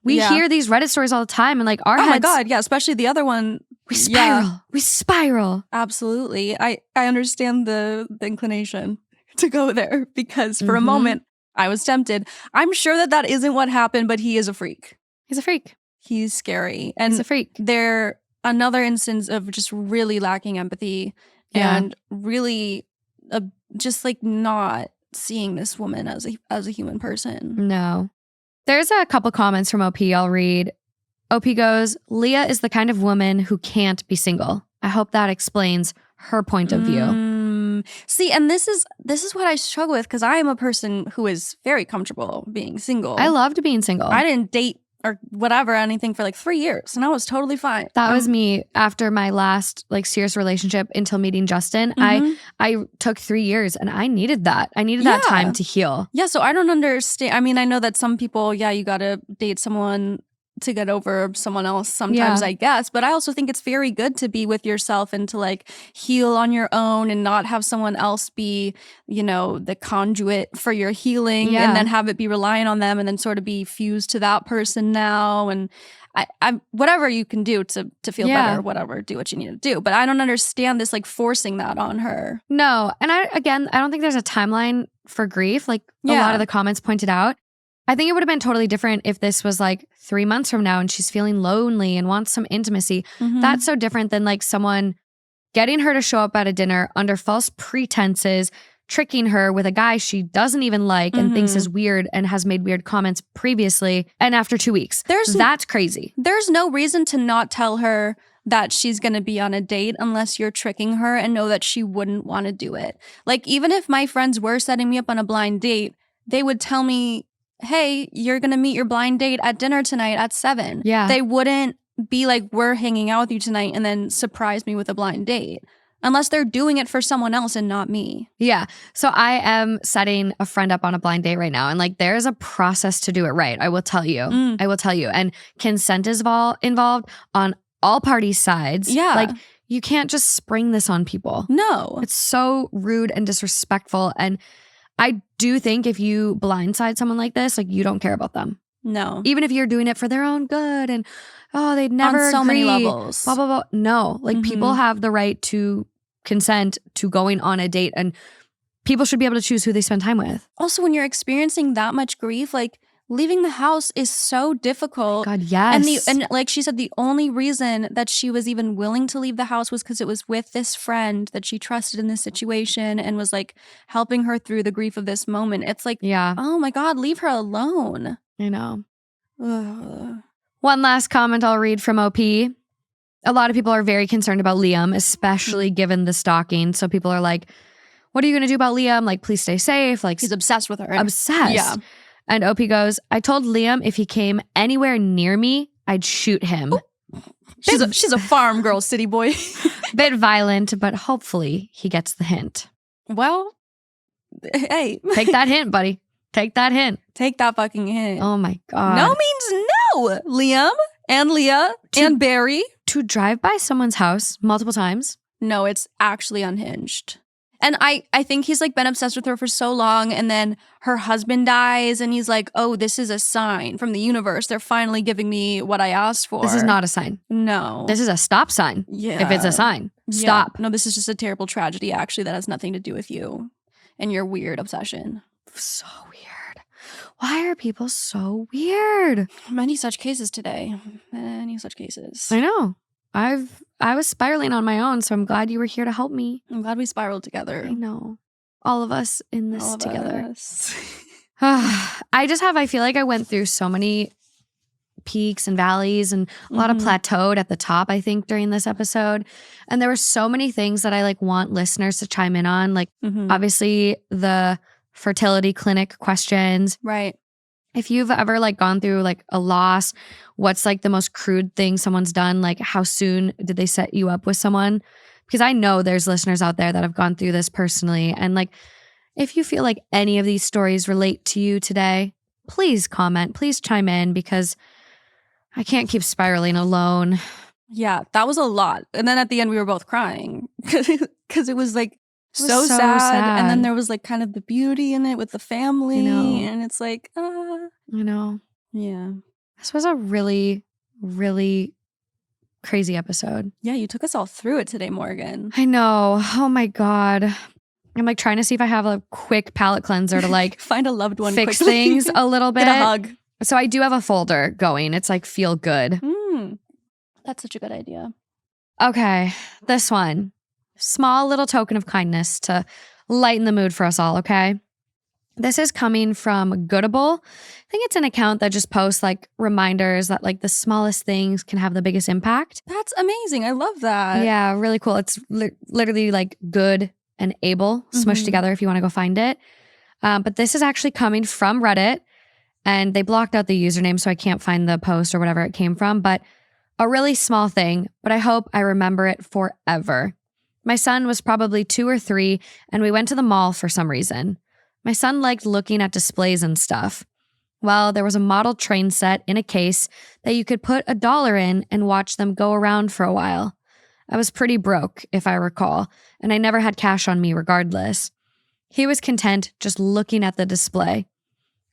we hear these Reddit stories all the time, and like our heads. Oh my God, yeah. Especially the other one. We spiral. Yeah. We spiral. Absolutely. I understand the inclination to go there because for a moment I was tempted. I'm sure that isn't what happened, but he is a freak. He's a freak. He's scary. And he's a freak. They're another instance of just really lacking empathy and really just like not seeing this woman as a human person. No. There's a couple comments from OP I'll read. OP goes, Leah is the kind of woman who can't be single. I hope that explains her point of view. See, and this is what I struggle with because I am a person who is very comfortable being single. I loved being single. I didn't date or whatever, anything for like 3 years, and I was totally fine. That was me after my last like serious relationship until meeting Justin. I took 3 years and I needed that. I needed that time to heal. Yeah, so I don't understand. I mean, I know that some people, you gotta date someone to get over someone else sometimes, I guess. But I also think it's very good to be with yourself and to like heal on your own and not have someone else be, the conduit for your healing and then have it be reliant on them and then sort of be fused to that person now. And I whatever you can do to feel better, whatever, do what you need to do. But I don't understand this like forcing that on her. No. And I don't think there's a timeline for grief. Like a lot of the comments pointed out. I think it would have been totally different if this was like 3 months from now and she's feeling lonely and wants some intimacy. That's so different than like someone getting her to show up at a dinner under false pretenses, tricking her with a guy she doesn't even like and thinks is weird and has made weird comments previously. And after 2 weeks, that's crazy. There's no reason to not tell her that she's going to be on a date unless you're tricking her and know that she wouldn't want to do it. Like even if my friends were setting me up on a blind date, they would tell me, hey, you're going to meet your blind date at dinner tonight at 7. Yeah. They wouldn't be like, we're hanging out with you tonight and then surprise me with a blind date. Unless they're doing it for someone else and not me. Yeah. So I am setting a friend up on a blind date right now. And like, there's a process to do it right. I will tell you. I will tell you. And consent is involved on all parties' sides. Yeah. Like, you can't just spring this on people. No. It's so rude and disrespectful. And I do think if you blindside someone like this, like you don't care about them. No. Even if you're doing it for their own good and, they'd never on so agree, many levels. Blah, blah, blah. No. Like people have the right to consent to going on a date and people should be able to choose who they spend time with. Also, when you're experiencing that much grief, like leaving the house is so difficult. God, yes. And like she said, the only reason that she was even willing to leave the house was because it was with this friend that she trusted in this situation and was like helping her through the grief of this moment. It's like, oh my God, leave her alone. I know. Ugh. One last comment I'll read from OP. A lot of people are very concerned about Liam, especially given the stalking. So people are like, what are you going to do about Liam? Like, please stay safe. Like, he's obsessed with her. Obsessed. Yeah. And OP goes, I told Liam if he came anywhere near me, I'd shoot him. She's a farm girl, city boy. Bit violent, but hopefully he gets the hint. Well, hey. Take that hint, buddy. Take that hint. Take that fucking hint. Oh my God. No means no, Liam and Leah and Barry. To drive by someone's house multiple times? No, it's actually unhinged. And I think he's like been obsessed with her for so long, and then her husband dies and he's like, oh, this is a sign from the universe. They're finally giving me what I asked for. This is not a sign. No. This is a stop sign. Yeah. If it's a sign. Stop. Yeah. No, this is just a terrible tragedy actually that has nothing to do with you and your weird obsession. So weird. Why are people so weird? Many such cases today. Many such cases. I know. I was spiraling on my own, so I'm glad you were here to help me. I'm glad we spiraled together. I know. All of us in this together. I feel like I went through so many peaks and valleys and a lot of plateaued at the top, I think, during this episode. And there were so many things that I like want listeners to chime in on. Like obviously the fertility clinic questions. Right. If you've ever like gone through like a loss, what's like the most crude thing someone's done? Like how soon did they set you up with someone? Because I know there's listeners out there that have gone through this personally. And like, if you feel like any of these stories relate to you today, please comment, please chime in because I can't keep spiraling alone. Yeah, that was a lot. And then at the end we were both crying because it was like, so sad. And then there was like kind of the beauty in it with the family. And it's like, I know. Yeah. This was a really, really crazy episode. Yeah, you took us all through it today, Morgan. I know. Oh my God. I'm like trying to see if I have a quick palate cleanser to like find a loved one, fix quickly. Things a little bit. Get a hug. So I do have a folder going. It's like feel good. That's such a good idea. Okay, this one. Small little token of kindness to lighten the mood for us all, okay? This is coming from Goodable. I think it's an account that just posts like reminders that like the smallest things can have the biggest impact. That's amazing. I love that. Yeah, really cool. It's literally like good and able smushed together if you want to go find it. But this is actually coming from Reddit, and they blocked out the username, so I can't find the post or whatever it came from. But a really small thing, but I hope I remember it forever. My son was probably 2 or 3, and we went to the mall for some reason. My son liked looking at displays and stuff. Well, there was a model train set in a case that you could put $1 in and watch them go around for a while. I was pretty broke, if I recall, and I never had cash on me regardless. He was content just looking at the display.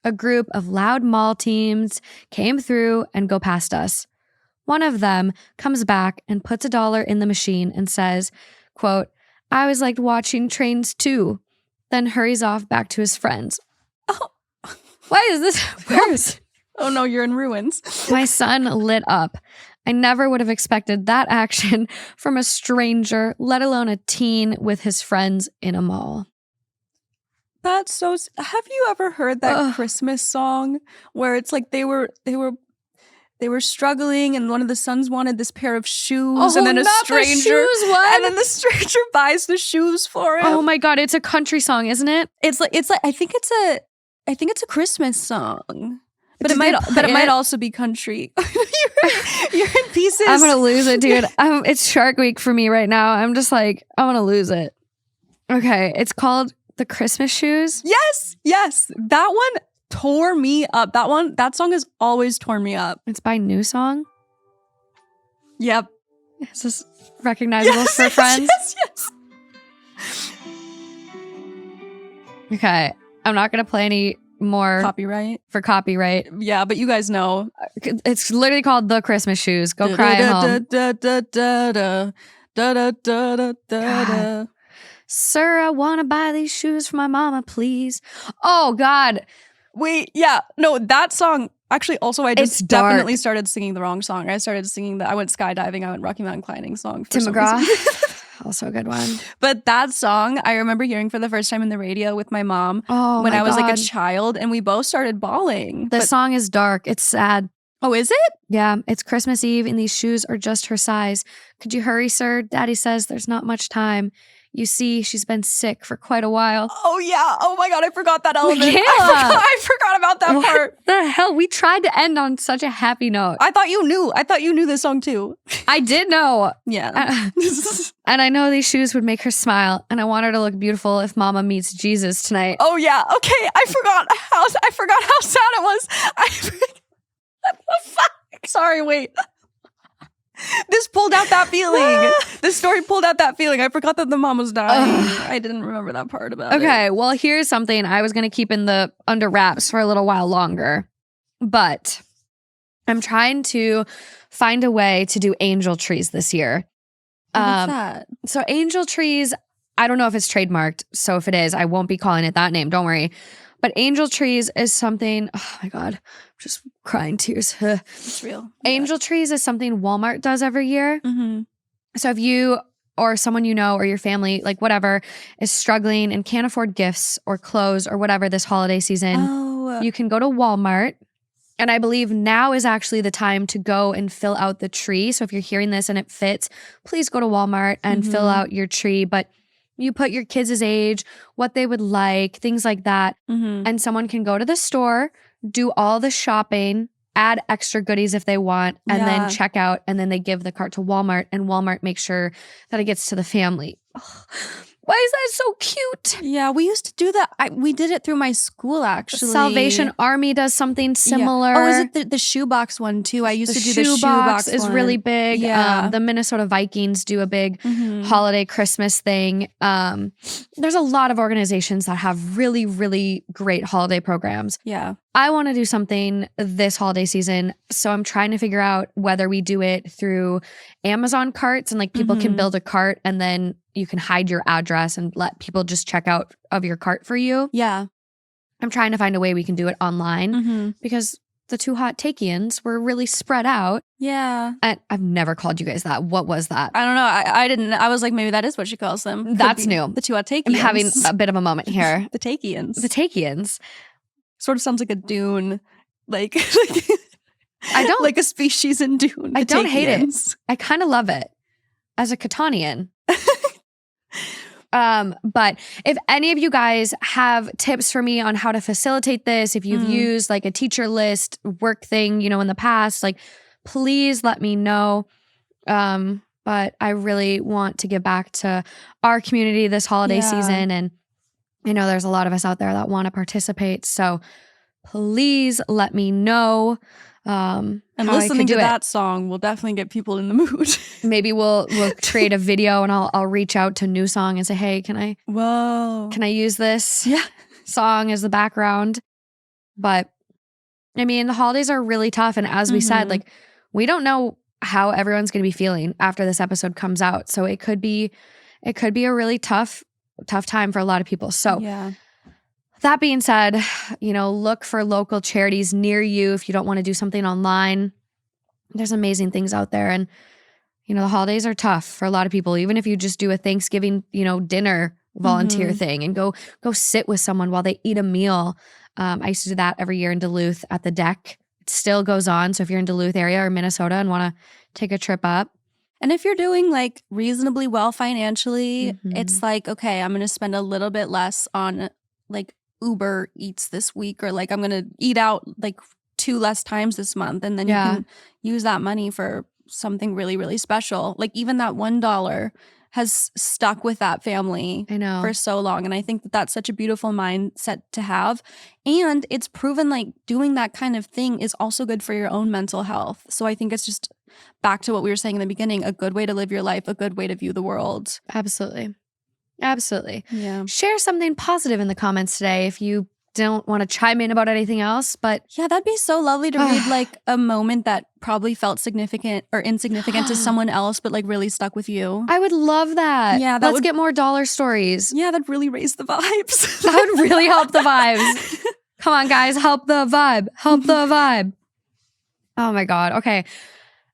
A group of loud mall teens came through and go past us. One of them comes back and puts $1 in the machine and says, quote, "I always liked watching trains too," then hurries off back to his friends. Oh. Why is this worse? Oh no, you're in ruins. My son lit up. I never would have expected that action from a stranger, let alone a teen with his friends in a mall. That's so... Have you ever heard that Christmas song where it's like they were struggling and one of the sons wanted this pair of shoes and then a stranger and then the stranger buys the shoes for him? Oh my God, it's a country song, isn't it? It's like I think it's a Christmas song. But it might also be country. you're in pieces. I'm gonna lose it, dude. It's Shark Week for me right now. I'm just like, I'm gonna lose it. Okay, it's called The Christmas Shoes. Yes. That one tore me up. That song has always torn me up. It's by New Song. Yep. Is this recognizable for friends? Yes. Okay, I'm not gonna play any more copyright. Yeah, but you guys know. It's literally called The Christmas Shoes. Go cry at home. Sir, I want to buy these shoes for my mama, please. Oh, God. Wait, yeah. No, that song, actually, also, I just definitely started singing the wrong song. I started singing I went skydiving, I went Rocky Mountain climbing song. Tim McGraw. Also a good one. But that song, I remember hearing for the first time in the radio with my mom when I was like a child, and we both started bawling. The song is dark. It's sad. Oh, is it? Yeah, it's Christmas Eve, and these shoes are just her size. Could you hurry, sir? Daddy says there's not much time. You see, she's been sick for quite a while. Oh, yeah. Oh, my God. I forgot that element. Michaela. I forgot about that part. What the hell? We tried to end on such a happy note. I thought you knew this song, too. I did know. Yeah. And I know these shoes would make her smile, and I want her to look beautiful if Mama meets Jesus tonight. Oh, yeah. Okay. I forgot how sad it was. What the fuck? Sorry, wait. This pulled out that feeling. This story pulled out that feeling. I forgot that the mom was dying. I didn't remember that part about it. Okay, well, here's something I was going to keep under wraps for a little while longer. But I'm trying to find a way to do angel trees this year. What's that? So angel trees, I don't know if it's trademarked. So if it is, I won't be calling it that name. Don't worry. But angel trees is something, oh my God, I'm just crying tears. It's real. Angel trees is something Walmart does every year. Mm-hmm. So if you or someone you know or your family, like whatever, is struggling and can't afford gifts or clothes or whatever this holiday season, you can go to Walmart. And I believe now is actually the time to go and fill out the tree. So if you're hearing this and it fits, please go to Walmart and fill out your tree. But you put your kids' age, what they would like, things like that. And someone can go to the store, do all the shopping, add extra goodies if they want, and then check out. And then they give the cart to Walmart, and Walmart makes sure that it gets to the family. Ugh. Why is that so cute? Yeah, we used to do that. We did it through my school, actually. Salvation Army does something similar. Yeah. Oh, is it the shoebox one, too? I used to do the shoebox is really big. Yeah. The Minnesota Vikings do a big holiday Christmas thing. There's a lot of organizations that have really, really great holiday programs. Yeah. I want to do something this holiday season, so I'm trying to figure out whether we do it through Amazon carts and like people can build a cart and then you can hide your address and let people just check out of your cart for you. Yeah. I'm trying to find a way we can do it online because the two hot takeians were really spread out. Yeah. And I've never called you guys that. What was that? I don't know. I didn't. I was like, maybe that is what she calls them. Could That's be new. The two hot takeians. I'm having a bit of a moment here. The takeians. The takeians. Sort of sounds like a dune. Like I don't like a species in Dune. I don't hate it. I kind of love it as a Catanian. But if any of you guys have tips for me on how to facilitate this, if you've used like a teacher list work thing, you know, in the past, like please let me know. But I really want to give back to our community this holiday season. And I know there's a lot of us out there that want to participate. So please let me know. And listening to that song will definitely get people in the mood. Maybe we'll create a video and I'll reach out to New Song and say, hey, can I use this song as the background? But I mean, the holidays are really tough. And as we said, like, we don't know how everyone's going to be feeling after this episode comes out. So it could be a really tough time for a lot of people. So that being said, you know, look for local charities near you if you don't want to do something online. There's amazing things out there. And, you know, the holidays are tough for a lot of people. Even if you just do a Thanksgiving, you know, dinner volunteer thing and go sit with someone while they eat a meal. I used to do that every year in Duluth at the deck. It still goes on. So if you're in Duluth area or Minnesota and want to take a trip up. And if you're doing like reasonably well financially, it's like, okay, I'm going to spend a little bit less on like Uber Eats this week, or like I'm going to eat out like 2 less times this month. And then you can use that money for something really, really special. Like even that $1 has stuck with that family for so long. And I think that that's such a beautiful mindset to have. And it's proven like doing that kind of thing is also good for your own mental health. So I think it's just back to what we were saying in the beginning, a good way to live your life, a good way to view the world. Absolutely. Absolutely. Yeah. Share something positive in the comments today if you don't want to chime in about anything else. But yeah, that'd be so lovely to read like a moment that probably felt significant or insignificant to someone else, but like really stuck with you. I would love that. Yeah, let's get more dollar stories. Yeah, that'd really raise the vibes. That would really help the vibes. Come on, guys, help the vibe. Help the vibe. Oh my God. Okay.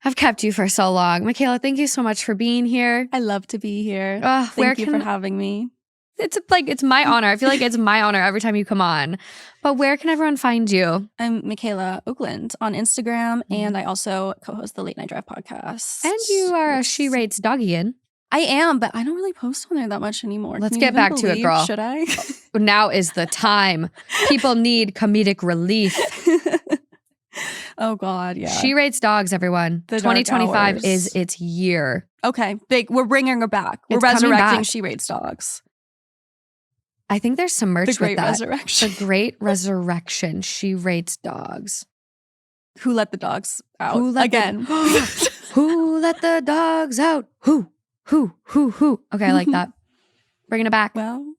I've kept you for so long. Michaela, thank you so much for being here. I love to be here. Thank you for having me. It's my honor. I feel like it's my honor every time you come on. But where can everyone find you? I'm Michaela Okland on Instagram, and I also co-host the Late Night Drive podcast. And you are a She Rates Doggian. I am, but I don't really post on there that much anymore. Let's get back to it, girl. Should I? Now is the time. People need comedic relief. Oh God, yeah. She Rates Dogs, everyone. 2025 is its year. Okay, big. We're bringing her back. We're resurrecting She Rates Dogs. I think there's some merch with that. The Great Resurrection. The Great Resurrection. She Rates Dogs. Who let the dogs out? Again. Who let the dogs out? Who? Okay, I like that. Bringing it back. Well,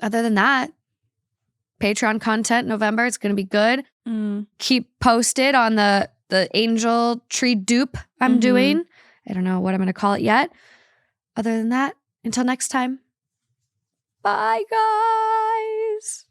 other than that, Patreon content November. It's going to be good. Keep posted on the angel tree dupe I'm doing. I don't know what I'm going to call it yet. Other than that, until next time. Bye, guys.